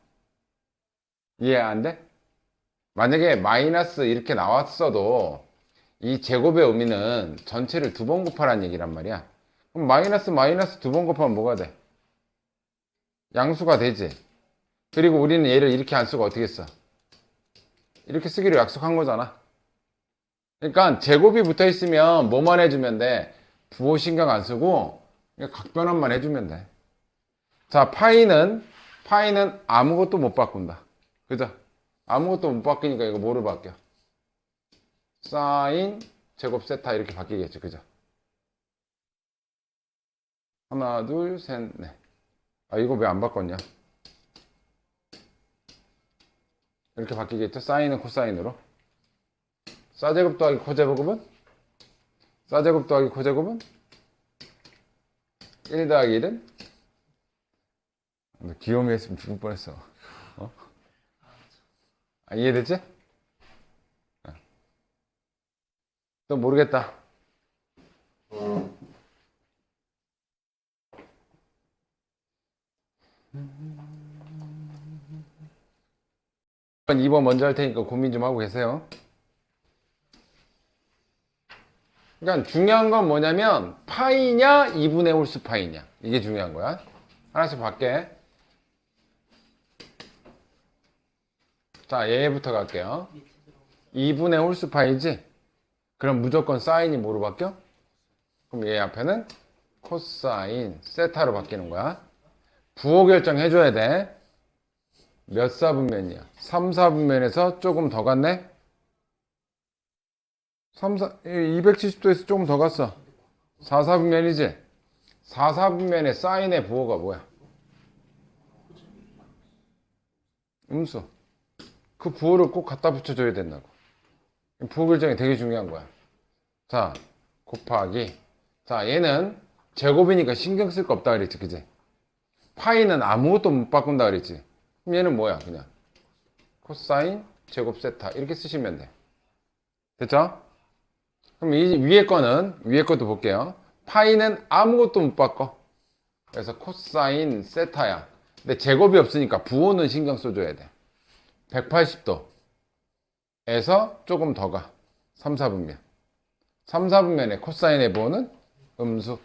이해 안 돼? 만약에 마이너스 이렇게 나왔어도 이 제곱의 의미는 전체를 두 번 곱하라는 얘기란 말이야. 그럼 마이너스 마이너스 두 번 곱하면 뭐가 돼? 양수가 되지. 그리고 우리는 얘를 이렇게 안 쓰고 어떻게 써? 이렇게 쓰기로 약속한 거잖아. 그러니까 제곱이 붙어 있으면 뭐만 해주면 돼? 부호 신경 안 쓰고 그냥 각변환만 해주면 돼. 자, 파이는 아무것도 못 바꾼다. 그죠? 아무것도 못 바뀌니까 이거 뭐로 바뀌어? 사인 제곱 세타 이렇게 바뀌겠죠. 그죠? 하나, 둘, 셋, 넷. 아, 이거 왜 안 바꿨냐? 이렇게 바뀌겠죠? 사인은 코사인으로. 사제곱 더하기 코제곱은? 사제곱 더하기 코제곱은? 1 더하기 1은? 너 귀요미 했으면 죽을 뻔했어. 어? 아, 이해됐지? 또 모르겠다. 2번 먼저 할 테니까 고민 좀 하고 계세요. 그러니까 중요한 건 뭐냐면 파이냐 2분의 홀수 파이냐 이게 중요한 거야. 하나씩 볼게. 자, 얘부터 갈게요. 2분의 홀수 파이지? 그럼 무조건 사인이 뭐로 바뀌어? 그럼 얘 앞에는 코사인 세타로 바뀌는 거야. 부호 결정 해줘야 돼. 몇 사분면이야? 3, 4분면에서 조금 더 갔네? 270도에서 조금 더 갔어. 4, 4분면이지? 4, 4분면의 사인의 부호가 뭐야? 음수. 그 부호를 꼭 갖다 붙여줘야 된다고. 부호 결정이 되게 중요한 거야. 자, 곱하기. 자, 얘는 제곱이니까 신경 쓸 거 없다 그랬지, 그지? 파이는 아무것도 못 바꾼다 그랬지? 그럼 얘는 뭐야, 그냥? 코사인 제곱 세타. 이렇게 쓰시면 돼. 됐죠? 그럼 이 위에 것도 볼게요. 파이는 아무것도 못 바꿔. 그래서 코사인 세타야. 근데 제곱이 없으니까 부호는 신경 써줘야 돼. 180도에서 조금 더 가. 3, 4분면. 3, 4분면의 코사인의 부호는 음수.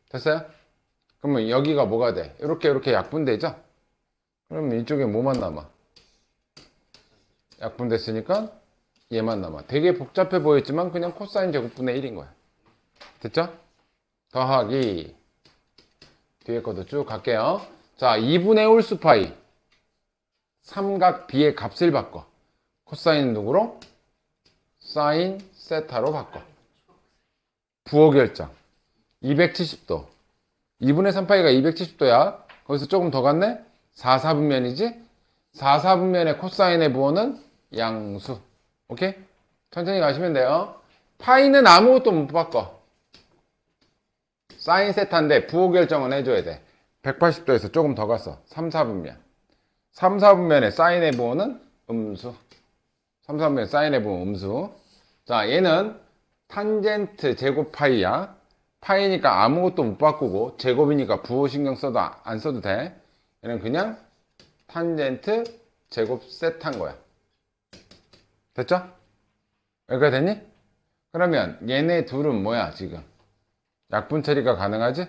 됐어요? 그러면 여기가 뭐가 돼? 이렇게 약분되죠? 그럼 이쪽에 뭐만 남아? 약분됐으니까 얘만 남아. 되게 복잡해 보였지만 그냥 코사인 제곱분의 1인 거야. 됐죠? 더하기 뒤에 것도 쭉 갈게요. 자, 2분의 홀수 파이 삼각 B의 값을 바꿔. 코사인 누구로? 사인 세타로 바꿔. 부호 결정 270도 2분의 3파이가 270도야. 거기서 조금 더 갔네? 4, 4분면이지? 4, 4분면의 코사인의 부호는 양수. 오케이? 천천히 가시면 돼요. 파이는 아무것도 못 바꿔. 사인 세타인데 부호 결정은 해줘야 돼. 180도에서 조금 더 갔어. 3, 4분면. 3, 4분면의 사인의 부호는 음수. 3, 4분면의 사인의 부호 음수. 자, 얘는 탄젠트 제곱 파이야. 파이니까 아무것도 못 바꾸고, 제곱이니까 부호 신경 써도 안 써도 돼. 얘는 그냥 탄젠트 제곱 세타인 거야. 됐죠? 여기가 됐니? 그러면 얘네 둘은 뭐야 지금? 약분 처리가 가능하지?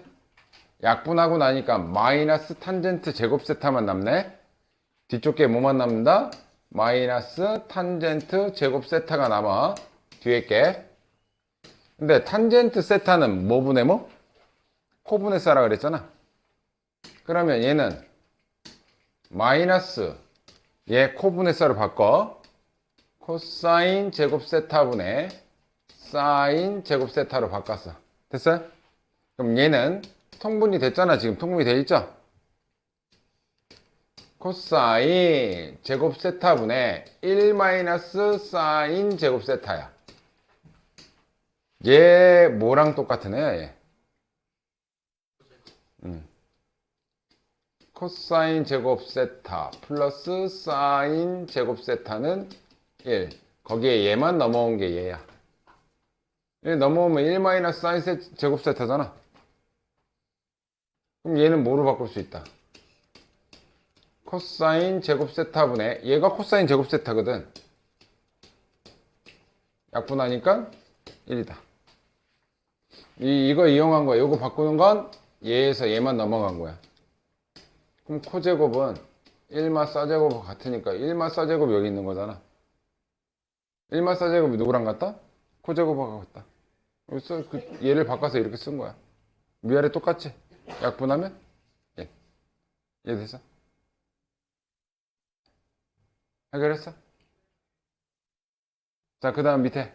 약분하고 나니까 마이너스 탄젠트 제곱 세타만 남네. 뒤쪽 게 뭐만 남는다? 마이너스 탄젠트 제곱 세타가 남아. 뒤에 게. 근데 탄젠트 세타는 뭐 분의 뭐? 코분의 싸라 그랬잖아. 그러면 얘는 마이너스 얘 코분의 싸로 바꿔. 코사인 제곱 세타분의 사인 제곱 세타로 바꿨어. 됐어요? 그럼 얘는 통분이 됐잖아. 지금 통분이 돼 있죠? 코사인 제곱 세타분의 1 마이너스 사인 제곱 세타야. 얘 뭐랑 똑같은 애야 얘? 코사인 제곱 세타 플러스 사인 제곱 세타는 1. 거기에 얘만 넘어온 게 얘야. 얘 넘어오면 1 마이너스 사인 제곱 세타잖아. 그럼 얘는 뭐로 바꿀 수 있다? 코사인 제곱 세타분의 얘가 코사인 제곱 세타거든. 약분하니까 1이다. 이거 이용한 거야. 이거 바꾸는 건 얘에서 얘만 넘어간 거야. 그럼 코제곱은 1마 싸제곱 같으니까 1마 싸제곱이 여기 있는 거잖아. 1마 싸제곱이 누구랑 같다? 코제곱하고 같다. 여기서 얘를 바꿔서 이렇게 쓴 거야. 위아래 똑같지? 약분하면 1. 이해됐어? 해결했어? 자, 그 다음 밑에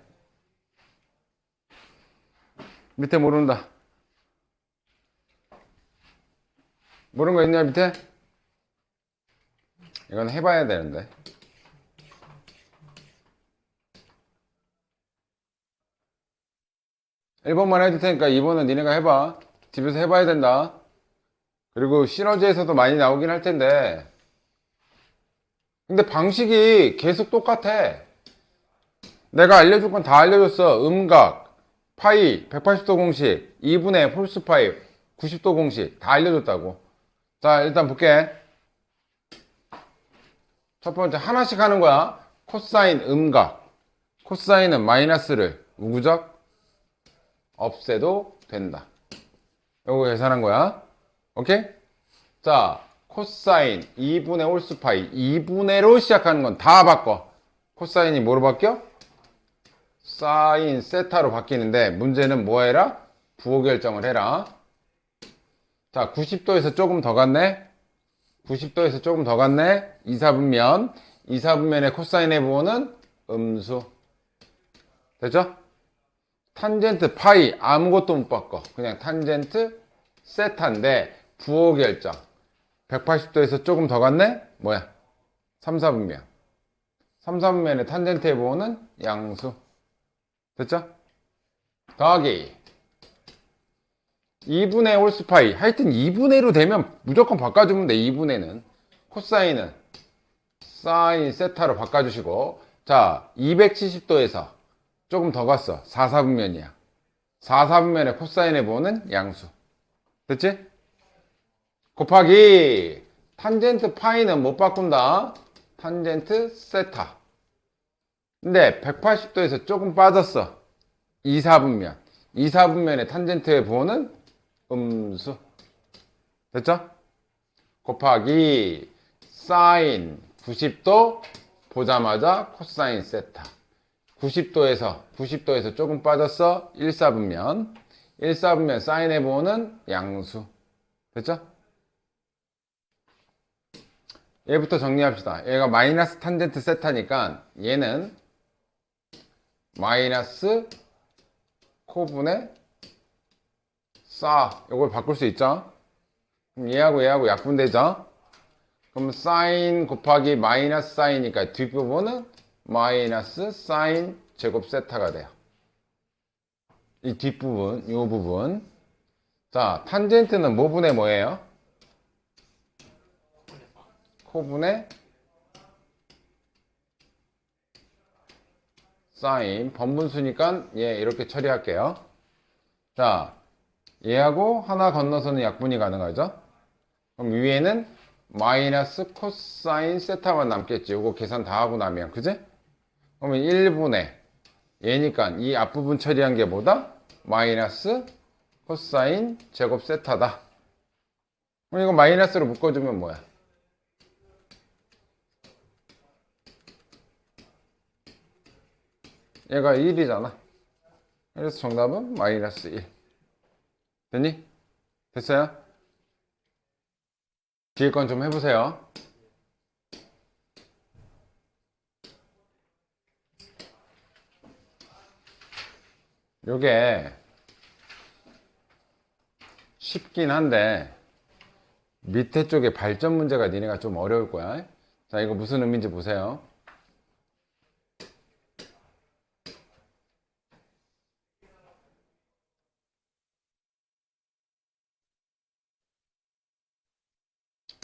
모른다. 모르는 거 있냐 밑에? 이건 해봐야 되는데. 일 번만 해줄 테니까 2번은 니네가 해봐. 집에서 해봐야 된다. 그리고 시너지에서도 많이 나오긴 할 텐데. 근데 방식이 계속 똑같아. 내가 알려줄 건 다 알려줬어. 음각, 파이, 180도 공식, 2분의 홀수 파이, 90도 공식 다 알려줬다고. 자, 일단 볼게. 첫 번째 하나씩 하는 거야. 코사인 음각. 코사인은 마이너스를 우구적 없애도 된다. 요거 계산한 거야. 오케이? 자, 코사인 2분의 홀수 파이 2분의로 시작하는 건 다 바꿔. 코사인이 뭐로 바뀌어? 사인 세타로 바뀌는데 문제는 뭐 해라? 부호 결정을 해라. 자, 90도에서 조금 더 갔네. 90도에서 조금 더 갔네. 2사분면. 2사분면의 코사인의 부호는 음수. 됐죠? 탄젠트 파이 아무것도 못 바꿔. 그냥 탄젠트 세타인데 부호 결정. 180도에서 조금 더 갔네. 뭐야? 3사분면. 3사분면의 탄젠트의 부호는 양수. 됐죠? 더하기 2분의 홀수 파이. 하여튼 2분의로 되면 무조건 바꿔주면 돼. 2분의는 코사인은 사인 세타로 바꿔주시고. 자, 270도에서 조금 더 갔어. 4사분면이야. 4사분면의 코사인의 부호는 양수. 됐지? 곱하기 탄젠트 파이는 못 바꾼다. 탄젠트 세타. 근데 180도에서 조금 빠졌어. 2사분면. 2사분면의 탄젠트의 부호는 음수. 됐죠? 곱하기 사인 90도 보자마자 코사인 세타. 90도에서 조금 빠졌어. 1사분면. 1사분면 사인의 부호는 양수. 됐죠? 얘부터 정리합시다. 얘가 마이너스 탄젠트 세타니까 얘는 마이너스 코분의 사. 이걸 바꿀 수 있죠? 그럼 얘하고 약분되죠? 그럼 사인 곱하기 마이너스 사인이니까 뒷부분은 마이너스 사인 제곱 세타가 돼요. 이 뒷부분, 이 부분. 자, 탄젠트는 뭐 분의 뭐예요? 코분의 사인. 번분수니까 예, 이렇게 처리할게요. 자, 얘하고 하나 건너서는 약분이 가능하죠. 그럼 위에는 마이너스 코사인 세타만 남겠지. 이거 계산 다 하고 나면, 그지? 그러면 1분의 얘니까 이 앞부분 처리한 게 뭐다? 마이너스 코사인 제곱 세타다. 그럼 이거 마이너스로 묶어주면 뭐야? 얘가 1이잖아. 그래서 정답은 마이너스 1. 됐니? 됐어요? 뒤에 건 좀 해보세요. 요게 쉽긴 한데 밑에 쪽에 발전 문제가 니네가 좀 어려울 거야. 자, 이거 무슨 의미인지 보세요.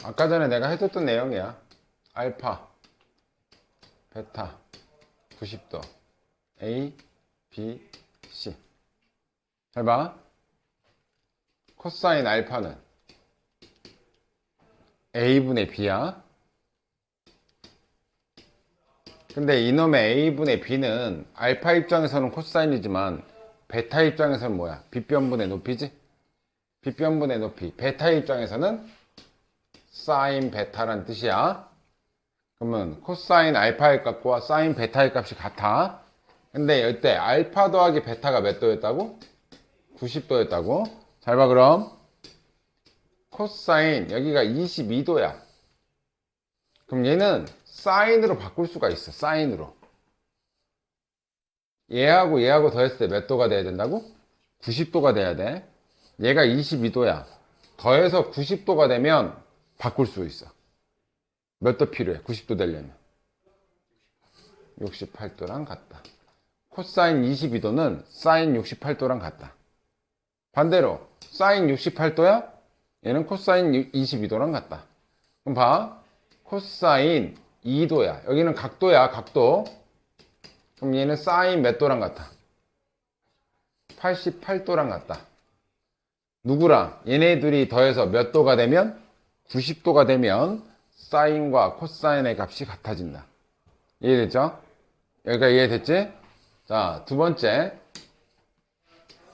아까 전에 내가 해줬던 내용이야. 알파, 베타, 90도, A, B, C. 잘 봐. 코사인 알파는 A분의 B야. 근데 이놈의 A분의 B는 알파 입장에서는 코사인이지만 베타 입장에서는 뭐야? 빗변분의 높이지? 빗변분의 높이. 베타 입장에서는 사인 베타란 뜻이야. 그러면 코사인 알파의 값과 사인 베타의 값이 같아. 근데 이때 알파 더하기 베타가 몇 도였다고? 90도였다고. 잘 봐. 그럼 코사인 여기가 22도야. 그럼 얘는 사인으로 바꿀 수가 있어. 사인으로. 얘하고 더했을 때 몇 도가 돼야 된다고? 90도가 돼야 돼. 얘가 22도야. 더해서 90도가 되면 바꿀 수 있어. 몇 도 필요해? 90도 되려면 68도랑 같다. 코사인 22도는 사인 68도랑 같다. 반대로 사인 68도야? 얘는 코사인 22도랑 같다. 그럼 봐. 코사인 2도야. 여기는 각도야. 각도. 그럼 얘는 사인 몇 도랑 같아? 88도랑 같다. 누구랑? 얘네 둘이 더해서 몇 도가 되면? 90도가 되면 사인과 코사인의 값이 같아진다. 이해됐죠? 여기가 이해됐지? 자, 두 번째.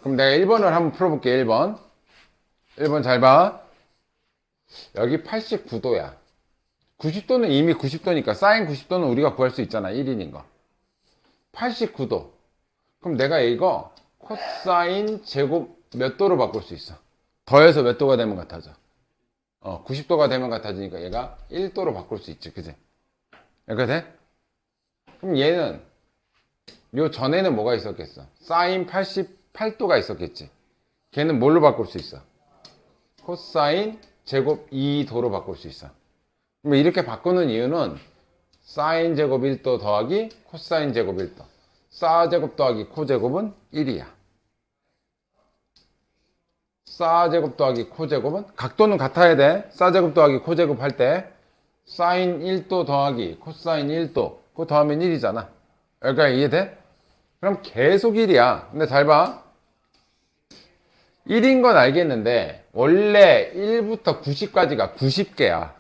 그럼 내가 1번을 한번 풀어볼게. 1번. 1번 잘 봐. 여기 89도야. 90도는 이미 90도니까 사인 90도는 우리가 구할 수 있잖아. 1인인 거. 89도. 그럼 내가 이거 코사인 제곱 몇 도로 바꿀 수 있어? 더해서 몇 도가 되면 같아져? 90도가 되면 같아지니까 얘가 1도로 바꿀 수 있지. 그지? 이렇게 돼? 그럼 얘는 요 전에는 뭐가 있었겠어? 사인 88도가 있었겠지. 걔는 뭘로 바꿀 수 있어? 코사인 제곱 2도로 바꿀 수 있어. 그럼 이렇게 바꾸는 이유는 사인 제곱 1도 더하기 코사인 제곱 1도. 사 제곱 더하기 코 제곱은 1이야. 사 제곱 더하기 코 제곱은 각도는 같아야 돼. 사 제곱 더하기 코 제곱 할 때 사인 1도 더하기 코사인 1도 그거 더하면 1이잖아. 여기까지 이해돼? 그럼 계속 1이야. 근데 잘 봐. 1인 건 알겠는데 원래 1부터 90까지가 90개야.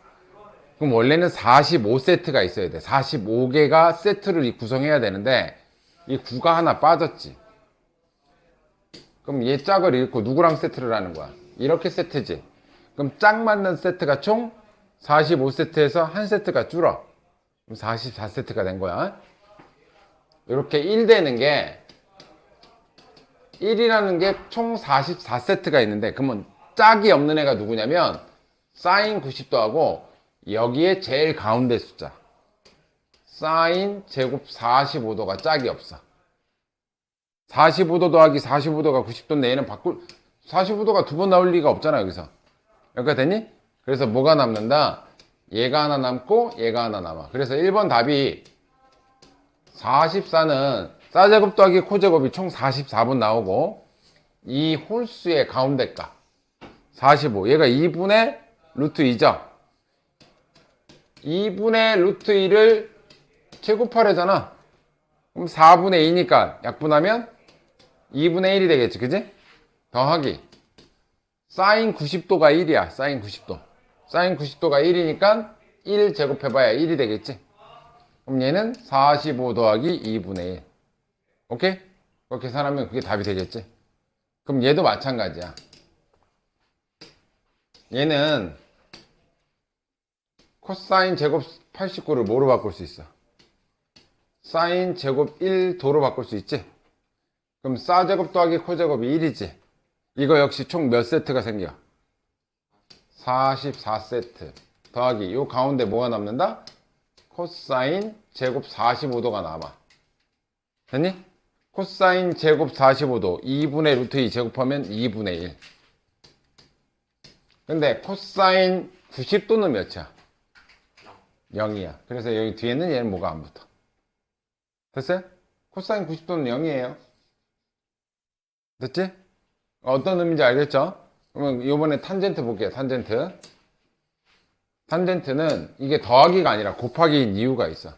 그럼 원래는 45세트가 있어야 돼. 45개가 세트를 구성해야 되는데 이 9가 하나 빠졌지. 그럼 얘 짝을 잃고 누구랑 세트를 하는 거야? 이렇게 세트지. 그럼 짝 맞는 세트가 총 45세트에서 한 세트가 줄어. 그럼 44세트가 된 거야. 이렇게 1 되는 게 1이라는 게 총 44세트가 있는데 그러면 짝이 없는 애가 누구냐면 사인 90도하고 여기에 제일 가운데 숫자 사인 제곱 45도가 짝이 없어. 45도 더하기 45도가 90도인데 얘는 45도가 두 번 나올 리가 없잖아. 여기서 여기가 됐니? 그래서 뭐가 남는다? 얘가 하나 남고 얘가 하나 남아. 그래서 1번 답이 44는 사제곱 더하기 코제곱이 총 44분 나오고 이 홀수의 가운데 값 45. 얘가 2분의 루트 2죠. 2분의 루트 2를 제곱하려잖아. 그럼 4분의 2니까 약분하면 2분의 1이 되겠지. 그지? 더하기 사인 90도가 1이야. 사인 90도. 사인 90도가 1이니까 1 제곱해봐야 1이 되겠지. 그럼 얘는 45 더하기 2분의 1. 오케이? 그렇게 계산하면 그게 답이 되겠지. 그럼 얘도 마찬가지야. 얘는 코사인 제곱 89를 뭐로 바꿀 수 있어? 사인 제곱 1도로 바꿀 수 있지? 그럼 사제곱 더하기 코제곱이 1이지? 이거 역시 총 몇 세트가 생겨? 44세트 더하기 요 가운데 뭐가 남는다? 코사인 제곱 45도가 남아. 됐니? 코사인 제곱 45도 2분의 루트 2 제곱하면 2분의 1. 근데 코사인 90도는 몇이야? 0이야. 그래서 여기 뒤에는 얘는 뭐가 안 붙어. 됐어요? 코사인 90도는 0이에요. 됐지? 어떤 의미인지 알겠죠? 그러면 이번에 탄젠트 볼게요. 탄젠트. 탄젠트는 이게 더하기가 아니라 곱하기인 이유가 있어.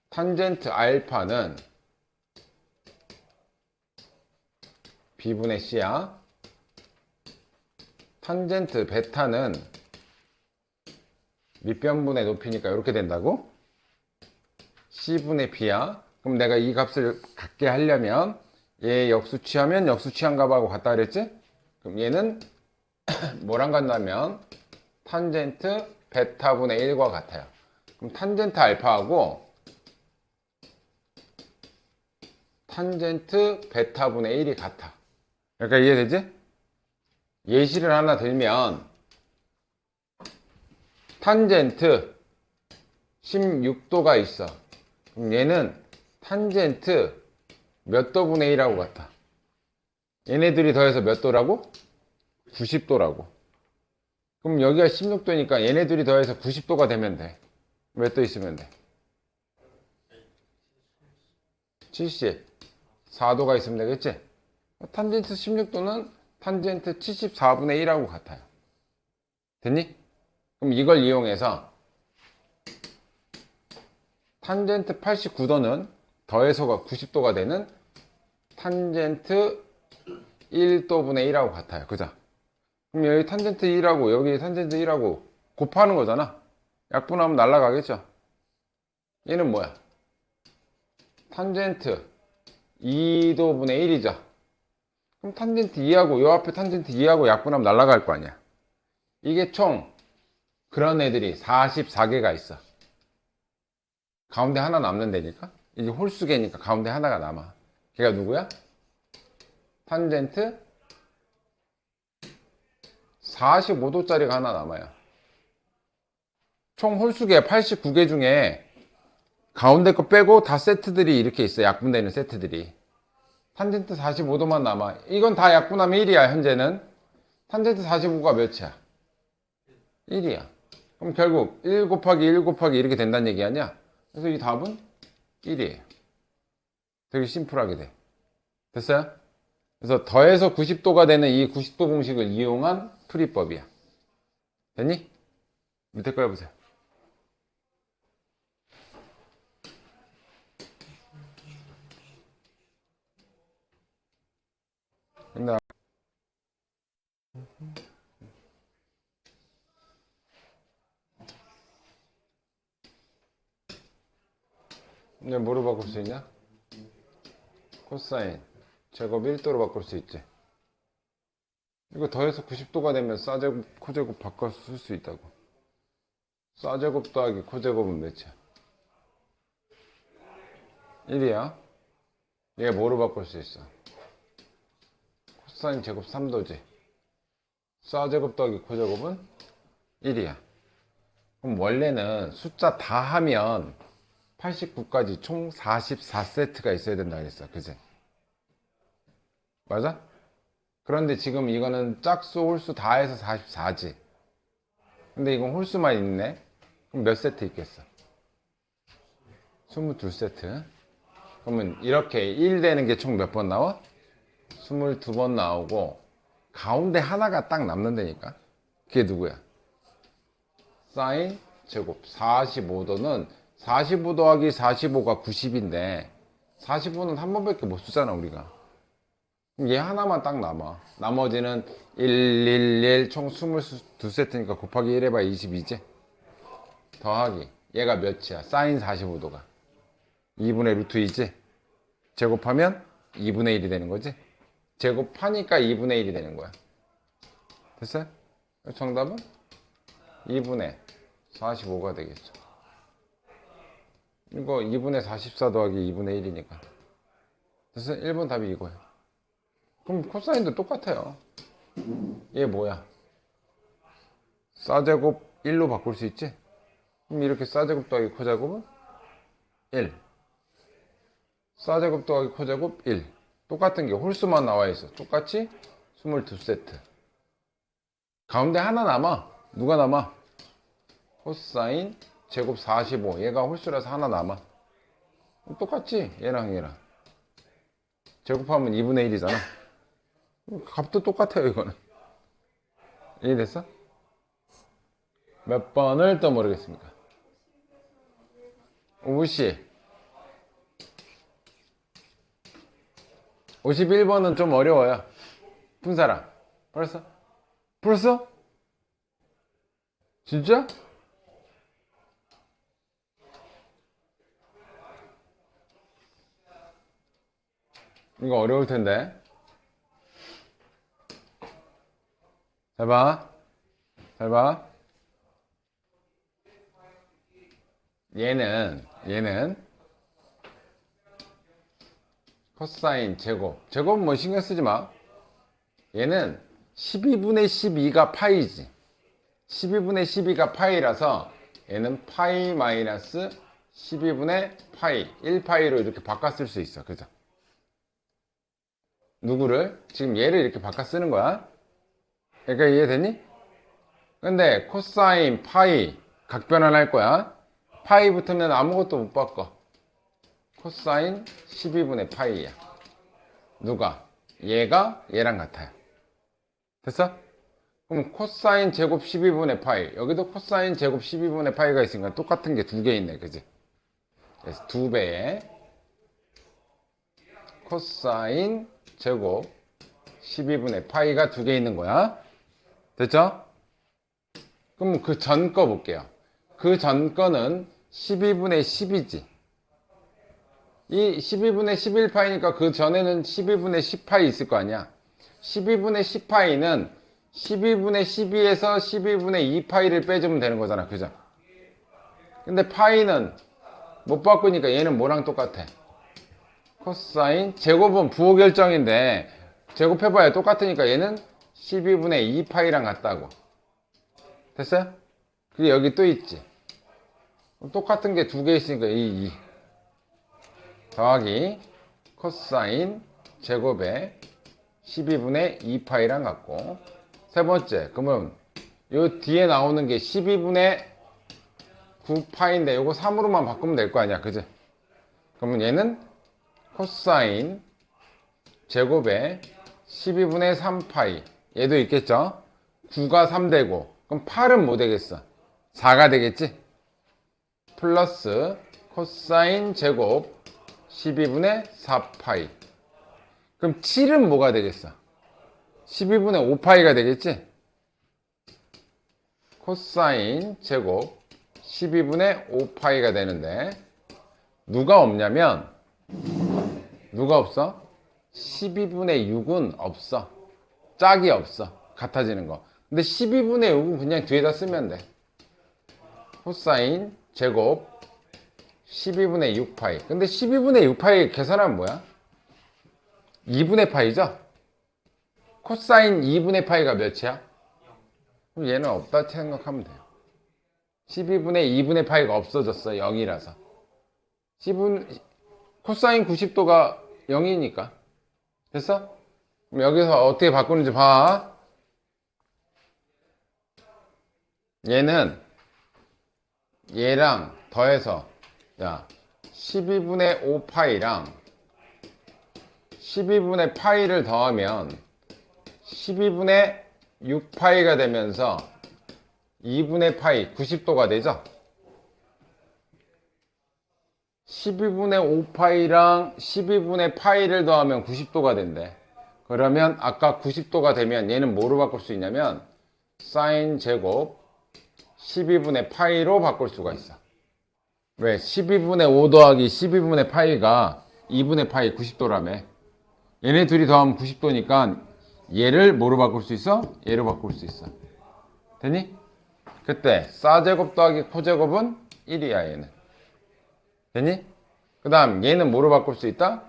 탄젠트 알파는 B분의 C야. 탄젠트 베타는 밑변분의 높이니까 이렇게 된다고? C분의 B야. 그럼 내가 이 값을 갖게 하려면 얘 역수 취하면 역수 취한 값하고 같다 그랬지? 그럼 얘는 뭐랑 같냐면 탄젠트 베타분의 1과 같아요. 그럼 탄젠트 알파하고 탄젠트 베타분의 1이 같아. 그러니까 이해되지? 예시를 하나 들면 탄젠트 16도가 있어. 그럼 얘는 탄젠트 몇 도분의 1하고 같아? 얘네들이 더해서 몇 도라고? 90도라고. 그럼 여기가 16도니까 얘네들이 더해서 90도가 되면 돼. 몇 도 있으면 돼? 74도가 있으면 되겠지? 탄젠트 16도는 탄젠트 74분의 1하고 같아요. 됐니? 그럼 이걸 이용해서 탄젠트 89도는 더해서가 90도가 되는 탄젠트 1도분의 1하고 같아요. 그죠? 그럼 여기 탄젠트 1하고 여기 탄젠트 1하고 곱하는 거잖아. 약분하면 날아가겠죠? 얘는 뭐야? 탄젠트 2도분의 1이죠. 그럼 탄젠트 2하고 요 앞에 탄젠트 2하고 약분하면 날아갈 거 아니야. 이게 총 그런 애들이 44개가 있어. 가운데 하나 남는 데니까. 이게 홀수계니까 가운데 하나가 남아. 걔가 누구야? 탄젠트 45도짜리가 하나 남아요. 총 홀수계 89개 중에 가운데 거 빼고 다 세트들이 이렇게 있어. 약분되는 세트들이. 탄젠트 45도만 남아. 이건 다 약분하면 1이야. 현재는. 탄젠트 45가 몇이야? 1이야. 그럼 결국 1 곱하기 1 곱하기 이렇게 된다는 얘기 아니야? 그래서 이 답은 1이에요. 되게 심플하게 돼. 됐어요? 그래서 더해서 90도가 되는 이 90도 공식을 이용한 풀이법이야. 됐니? 밑에 거 해보세요. 근데 이제 뭐로 바꿀 수 있냐? 코사인 제곱 1도로 바꿀 수 있지. 이거 더해서 90도가 되면 사제곱 코제곱 바꿔 쓸 수 있다고. 사제곱 더하기 코제곱은 몇이야? 1이야. 얘 뭐로 바꿀 수 있어? 코사인 제곱 3도지. 사제곱 더하기 코제곱은 1이야. 그럼 원래는 숫자 다 하면 89까지 총 44세트가 있어야 된다 그랬어. 그지? 맞아? 그런데 지금 이거는 짝수 홀수 다 해서 44지. 근데 이건 홀수만 있네. 그럼 몇 세트 있겠어? 22세트. 그러면 이렇게 1 되는 게 총 몇 번 나와? 22번 나오고 가운데 하나가 딱 남는다니까. 그게 누구야? 사인 제곱 45도는 45 더하기 45가 90인데 45는 한 번밖에 못 쓰잖아 우리가. 그럼 얘 하나만 딱 남아. 나머지는 1, 1, 1, 총 22세트니까 곱하기 1 해봐 22지. 더하기 얘가 몇이야? 사인 45도가 2분의 루트 2지. 제곱하면 2분의 1이 되는 거지. 제곱하니까 2분의 1이 되는 거야. 됐어요? 정답은 2분의 45가 되겠죠. 이거 2분의 44 더하기 2분의 1이니까. 됐어요? 1번 답이 이거야. 그럼 코사인도 똑같아요. 얘 뭐야? 사제곱 1로 바꿀 수 있지? 그럼 이렇게 사제곱 더하기 코제곱은 1. 사제곱 더하기 코제곱 1. 똑같은 게 홀수만 나와 있어. 똑같이 22세트. 가운데 하나 남아. 누가 남아? 코사인 제곱 45. 얘가 홀수라서 하나 남아. 똑같지? 얘랑 얘랑. 제곱하면 2분의 1이잖아. 값도 똑같아요, 이거는. 이해됐어? 몇 번을 또 모르겠습니까? 우씨. 51번은 좀 어려워요. 푼 사람. 벌써? 벌써? 진짜? 이거 어려울 텐데. 잘 봐. 잘 봐. 얘는 코사인 제곱 뭐 신경 쓰지 마. 얘는 12분의 12가 파이지. 12분의 12가 파이라서 얘는 파이 마이너스 12분의 파이 1파이로 이렇게 바꿔 쓸 수 있어. 그죠? 누구를? 지금 얘를 이렇게 바꿔 쓰는 거야. 그러니까 이해되니? 근데 코사인 파이 각변환할 거야. 파이 붙으면 아무것도 못 바꿔. 코사인 12분의 파이야. 누가? 얘가 얘랑 같아요. 됐어? 그럼 코사인 제곱 12분의 파이. 여기도 코사인 제곱 12분의 파이가 있으니까 똑같은 게 두 개 있네. 그지? 그래서 두 배의 코사인 제곱 12분의 파이가 두 개 있는 거야. 됐죠? 그럼 그 전 거 볼게요. 그 전 거는 12분의 10이지. 이 12분의 11파이니까 그 전에는 12분의 10파이 있을 거 아니야. 12분의 10파이는 12분의 12에서 12분의 2파이를 빼주면 되는 거잖아. 그죠? 근데 파이는 못 바꾸니까 얘는 뭐랑 똑같아? 코사인 제곱은 부호 결정인데 제곱해봐야 똑같으니까 얘는 12분의 2파이랑 같다고. 됐어요? 그게 여기 또 있지. 똑같은 게 두 개 있으니까 이 더하기 코사인 제곱에 12분의 2파이랑 같고. 세 번째, 그러면 요 뒤에 나오는 게 12분의 9파인데 요거 3으로만 바꾸면 될 거 아니야. 그지? 그러면 얘는 코사인 제곱에 12분의 3파이. 얘도 있겠죠? 9가 3 되고. 그럼 8은 뭐 되겠어? 4가 되겠지? 플러스 코사인 제곱 12분의 4파이. 그럼 7은 뭐가 되겠어? 12분의 5파이가 되겠지? 코사인 제곱 12분의 5파이가 되는데 누가 없냐면 누가 없어? 12분의 6은 없어. 짝이 없어. 같아지는 거. 근데 12분의 6은 그냥 뒤에다 쓰면 돼. 코사인 제곱 12분의 6파이. 근데 12분의 6파이 계산하면 뭐야? 2분의 파이죠? 코사인 2분의 파이가 몇이야? 그럼 얘는 없다 생각하면 돼요. 12분의 2분의 파이가 없어졌어. 0이라서. 코사인 90도가 0이니까. 됐어? 그럼 여기서 어떻게 바꾸는지 봐. 얘는 얘랑 더해서 야 12분의 5파이랑 12분의 파이를 더하면 12분의 6파이가 되면서 2분의 파이 90도가 되죠. 12분의 5파이랑 12분의 파이를 더하면 90도가 된대. 그러면 아까 90도가 되면 얘는 뭐로 바꿀 수 있냐면 사인 제곱 12분의 파이로 바꿀 수가 있어. 왜? 12분의 5 더하기 12분의 파이가 2분의 파이 90도라며. 얘네 둘이 더하면 90도니까 얘를 뭐로 바꿀 수 있어? 얘로 바꿀 수 있어. 되니? 그때 사제곱 더하기 코제곱은 1이야 얘는. 되니? 그 다음 얘는 뭐로 바꿀 수 있다?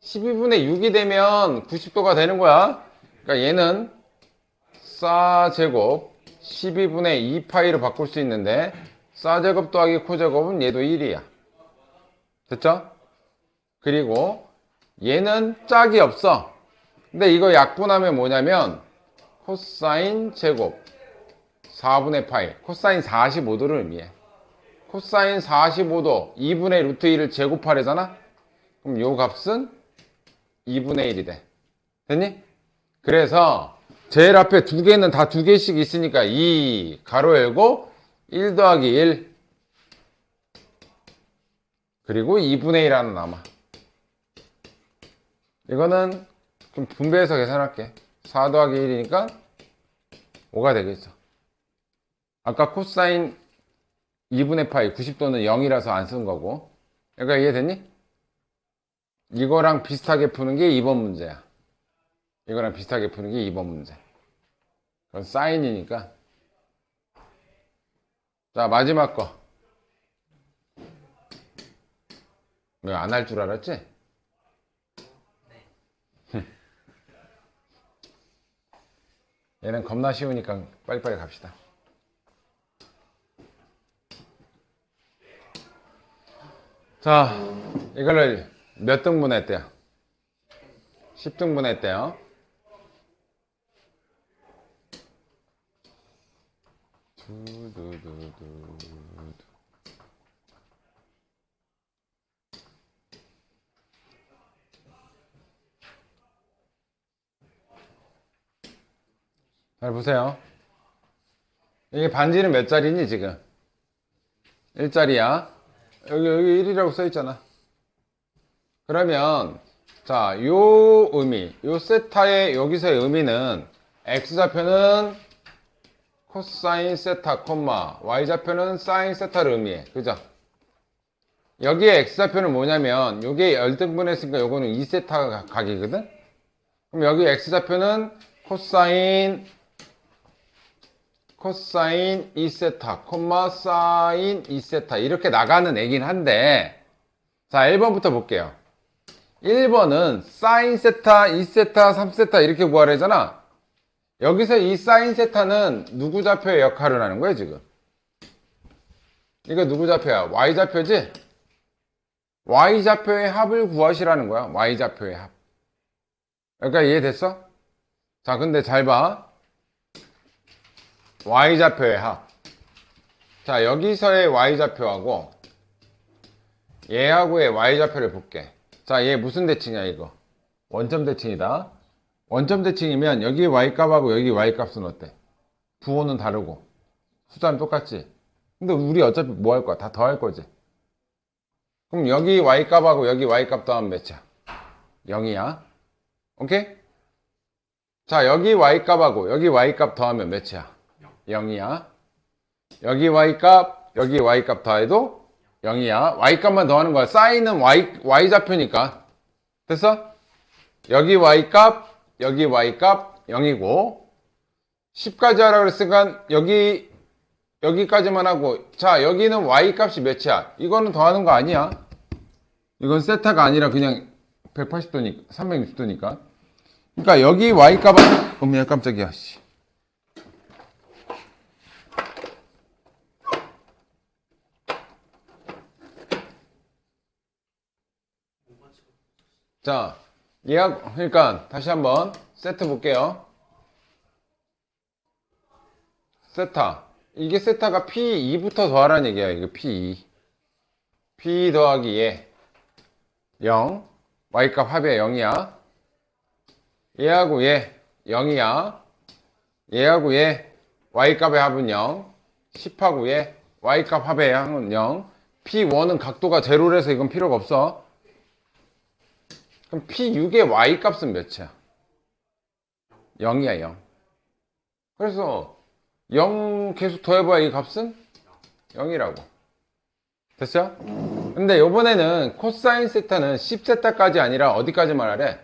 12분의 6이 되면 90도가 되는 거야. 그러니까 얘는 사제곱 12분의 2파이로 바꿀 수 있는데 사제곱 더하기 코제곱은 얘도 1이야. 됐죠? 그리고 얘는 짝이 없어. 근데 이거 약분하면 뭐냐면 코사인 제곱 4분의 파이, 코사인 45도를 의미해. 코사인 45도 2분의 루트 1을 제곱하래잖아. 그럼 요 값은 2분의 1이 돼. 됐니? 그래서 제일 앞에 두 개는 다 두 개씩 있으니까 2 가로 열고 1 더하기 1 그리고 2분의 1 하나 남아. 이거는 좀 분배해서 계산할게. 4 더하기 1이니까 5가 되겠어. 아까 코사인 2분의 파이 90도는 0이라서 안 쓴 거고. 그러니까 이해됐니? 이거랑 비슷하게 푸는 게 2번 문제야. 이거랑 비슷하게 푸는 게 2번 문제. 그건 사인이니까. 자, 마지막 거. 왜 안 할 줄 알았지? 얘는 겁나 쉬우니까 빨리빨리 갑시다. 자, 이거를 몇 등분 했대요? 10등분 했대요. 잘 보세요. 이게 반지는 몇 자리니 지금? 1자리야. 여기 1이라고 써있잖아. 그러면 자, 요 의미, 요 세타의 여기서의 의미는 x좌표는 코사인 세타, y좌표는 사인 세타를 의미해. 그죠? 여기에 x좌표는 뭐냐면 요게 열등분했으니까 요거는 2세타 각이거든? 그럼 여기 x좌표는 코사인 2세타, 사인 2세타 이렇게 나가는 애긴 한데 자 1번부터 볼게요. 1번은 사인 세타, 2세타, 3세타 이렇게 구하래잖아. 여기서 이 사인 세타는 누구 좌표의 역할을 하는 거야 지금? 이거 누구 좌표야? y좌표지? y좌표의 합을 구하시라는 거야. y좌표의 합. 그러니까 이해됐어? 자 근데 잘 봐. y좌표의 합. 자 여기서의 y좌표하고 얘하고의 y좌표를 볼게. 자 얘 무슨 대칭이야 이거? 원점 대칭이다. 원점 대칭이면 여기 y값하고 여기 y값은 어때? 부호는 다르고 숫자는 똑같지? 근데 우리 어차피 뭐 할 거야? 다 더할 거지? 그럼 여기 y값하고 여기 y값 더하면 몇이야? 0이야. 오케이? 자 여기 y값하고 여기 y값 더하면 몇이야? 0이야. 여기 y값 여기 y값 더해도 0이야. y값만 더하는 거야. 사인은 y좌표니까. 됐어? 여기 y값 여기 y값 0이고 10까지 하라고 그랬으니까 여기까지만 하고 자 여기는 y값이 몇이야? 이거는 더하는 거 아니야. 이건 세타가 아니라 그냥 180도니까 360도니까. 그러니까 여기 y값은 어머야 깜짝이야. 씨. 자, 그러니까 다시 한번 세트 볼게요. 세타. 이게 세타가 P2부터 더하라는 얘기야. 이거 P2. P 더하기 얘. 0. Y값 합이야 0이야. 얘하고 얘 0이야. 얘하고 얘 Y값의 합은 0. 10하고 얘 Y값 합의 합은 0. P1은 각도가 제로라서 이건 필요가 없어. 그럼 P6의 Y 값은 몇이야? 0이야, 0. 그래서 0 계속 더해봐야 이 값은 0이라고. 됐죠? 근데 요번에는 코사인 세타는 10세타까지 아니라 어디까지 말하래?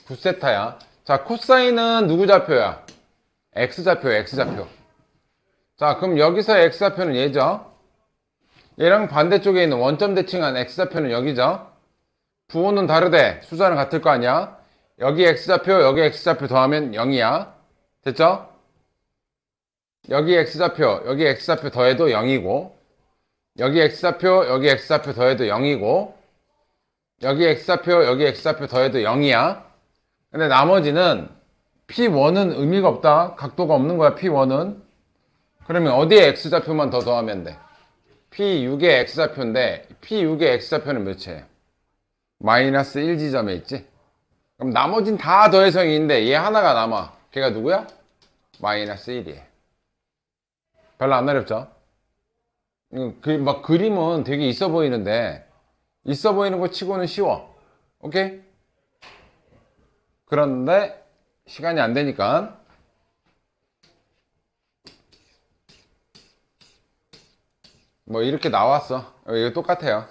9세타야. 자, 코사인은 누구 좌표야? X좌표, X좌표. 자, 그럼 여기서 X좌표는 얘죠? 얘랑 반대쪽에 있는 원점 대칭한 X좌표는 여기죠? 부호는 다르대. 숫자는 같을 거 아니야? 여기 X좌표, 여기 X좌표 더하면 0이야. 됐죠? 여기 X좌표, 여기 X좌표 더해도 0이고, 여기 X좌표, 여기 X좌표 더해도 0이고, 여기 X좌표, 여기 X좌표 더해도 0이야. 근데 나머지는 P1은 의미가 없다. 각도가 없는 거야, P1은. 그러면 어디에 X좌표만 더 더하면 돼? P6의 X좌표인데, P6의 X좌표는 몇이에요? 마이너스 1지점에 있지? 그럼 나머진 다 더해서 0인데, 얘 하나가 남아. 걔가 누구야? 마이너스 1이에요. 별로 안 어렵죠? 막 그림은 되게 있어 보이는데, 있어 보이는 거 치고는 쉬워. 오케이? 그런데 시간이 안 되니까 뭐 이렇게 나왔어. 이거 똑같아요.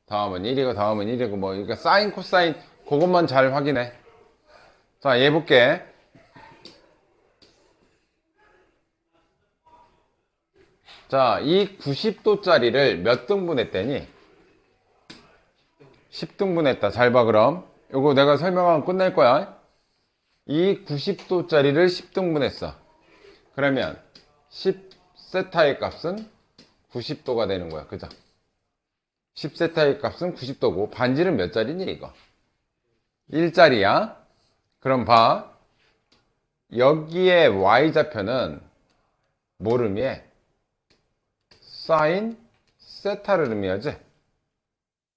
다음은 1이고 다음은 1이고 뭐 이거 사인 코사인 그것만 잘 확인해. 자, 얘 볼게. 자, 이 90도짜리를 몇 등분 했대니? 10등분 했다. 잘 봐, 그럼. 요거 내가 설명하면 끝낼 거야. 이 90도짜리를 10등분 했어. 그러면 10세타의 값은 90도가 되는 거야. 그죠? 10세타의 값은 90도고, 반지는 몇 짜리니, 이거? 1짜리야. 그럼 봐. 여기에 Y좌표는 뭘 의미해? 사인 세타를 의미하지?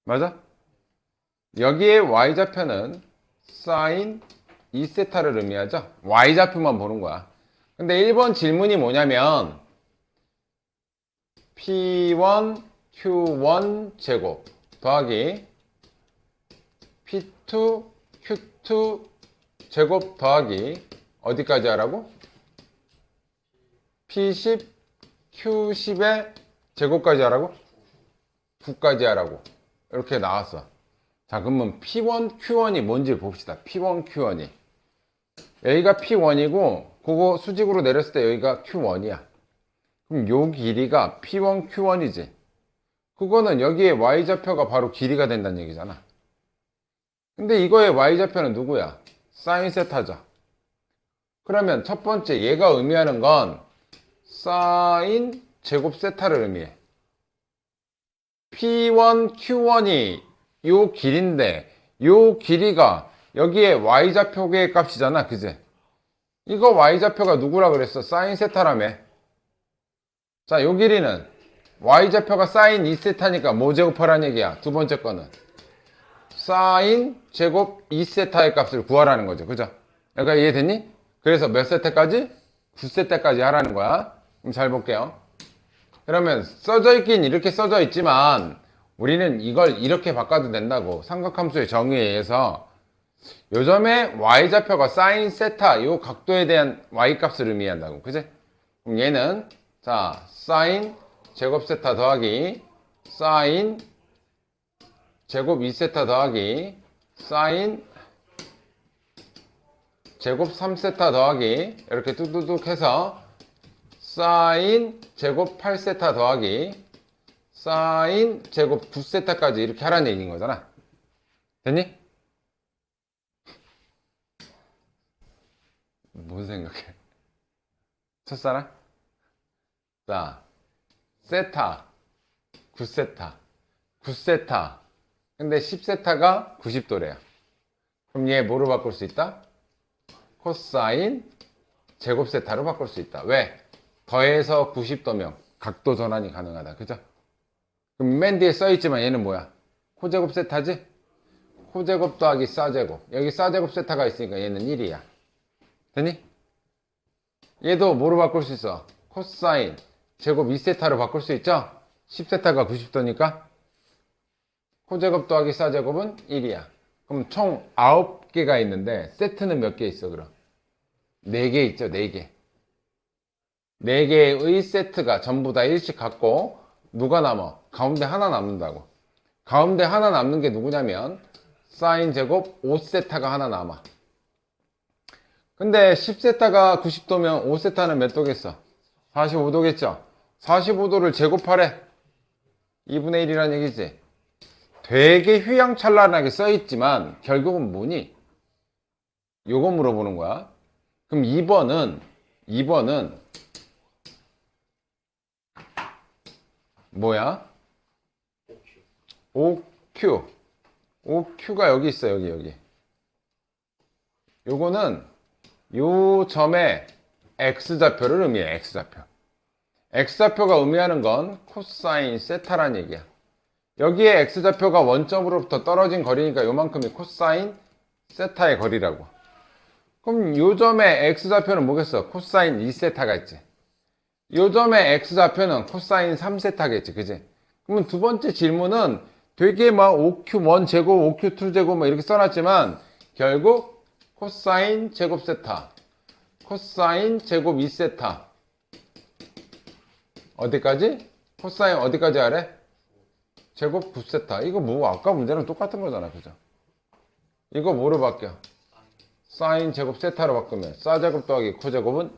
맞아? 여기에 Y좌표는 사인 2세타를 의미하죠? Y좌표만 보는 거야. 근데 1번 질문이 뭐냐면 P1 Q1 제곱 더하기 P2 Q2 제곱 더하기 어디까지 하라고? P10 Q10의 제곱까지 하라고? 9까지 하라고. 이렇게 나왔어. 자, 그러면 P1 Q1이 뭔지 봅시다. P1 Q1이 여기가 P1이고 그거 수직으로 내렸을 때 여기가 Q1이야. 그럼 요 길이가 P1 Q1이지. 그거는 여기에 Y좌표가 바로 길이가 된다는 얘기잖아. 근데 이거의 Y좌표는 누구야? 사인 세타죠. 그러면 첫 번째 얘가 의미하는 건 사인 제곱 세타를 의미해. P1 Q1이 요 길인데 요 길이가 여기에 Y좌표의 값이잖아. 그지? 이거 Y좌표가 누구라 그랬어? 사인 세타라며. 자, 요 길이는 Y좌표가 사인 2세타니까 뭐 제곱하라는 얘기야? 두 번째 거는 사인 제곱 2세타의 값을 구하라는 거죠. 그죠? 여기가 이해됐니? 그래서 몇 세타까지? 9세타까지 하라는 거야. 그럼 잘 볼게요. 그러면 써져 있긴 이렇게 써져 있지만 우리는 이걸 이렇게 바꿔도 된다고. 삼각함수의 정의에 의해서 요점에 Y좌표가 사인 세타 요 각도에 대한 Y값을 의미한다고. 그지? 그럼 얘는 자, 사인 제곱 세타 더하기 사인 제곱 2세타 더하기 사인 제곱 3세타 더하기 이렇게 뚝뚝뚝 해서 사인 제곱 8세타 더하기 사인 제곱 9세타까지 이렇게 하라는 얘기인 거잖아. 됐니? 뭔 생각해? 첫사랑? 자, 세타 9세타 9세타 근데 10세타가 90도래요. 그럼 얘 뭐로 바꿀 수 있다? 코사인 제곱 세타로 바꿀 수 있다. 왜? 더해서 90도면 각도 전환이 가능하다. 그죠? 그럼 맨 뒤에 써있지만 얘는 뭐야? 코제곱 세타지? 코제곱 더하기 싸제곱. 여기 싸제곱 세타가 있으니까 얘는 1이야. 되니? 얘도 뭐로 바꿀 수 있어? 코사인 제곱 2세타로 바꿀 수 있죠? 10세타가 90도니까 코제곱 더하기 사제곱은 1이야. 그럼 총 9개가 있는데 세트는 몇 개 있어 그럼? 4개 있죠. 4개. 4개의 세트가 전부 다 1씩 갖고 누가 남아? 가운데 하나 남는다고. 가운데 하나 남는 게 누구냐면 사인 제곱 5세타가 하나 남아. 근데 10세타가 90도면 5세타는 몇 도겠어? 45도겠죠? 45도를 제곱하래. 2분의 1이란 얘기지. 되게 휘황찬란하게 써있지만 결국은 뭐니? 요거 물어보는 거야. 그럼 2번은 뭐야? OQ. OQ가 여기 있어, 여기. 요거는 요 점의 X좌표를 의미해, X좌표. X좌표가 의미하는 건 코사인 세타란 얘기야. 여기에 X좌표가 원점으로부터 떨어진 거리니까 요만큼이 코사인 세타의 거리라고. 그럼 요 점의 X좌표는 뭐겠어? 코사인 2세타가 있지. 요 점의 X좌표는 코사인 3세타겠지, 그지? 그러면 두 번째 질문은 되게 막 OQ1 제곱, OQ2 제곱 막 이렇게 써놨지만 결국 코사인 제곱 세타, 코사인 제곱 2세타. 어디까지? 코사인 어디까지 하래? 제곱 9세타. 이거 뭐 아까 문제랑 똑같은 거잖아, 그죠? 이거 뭐로 바뀌어? 사인 제곱 세타로 바꾸면 사제곱 더하기 코제곱은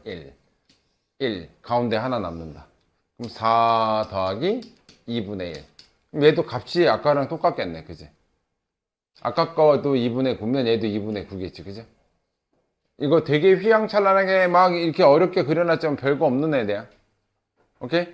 1 가운데 하나 남는다. 그럼 4 더하기 2분의 1. 그럼 얘도 값이 아까랑 똑같겠네, 그지? 아까 거도 2분의 9면 얘도 2분의 9겠지, 그죠? 이거 되게 휘황찬란하게 막 이렇게 어렵게 그려놨지만 별거 없는 애들야. 오케이?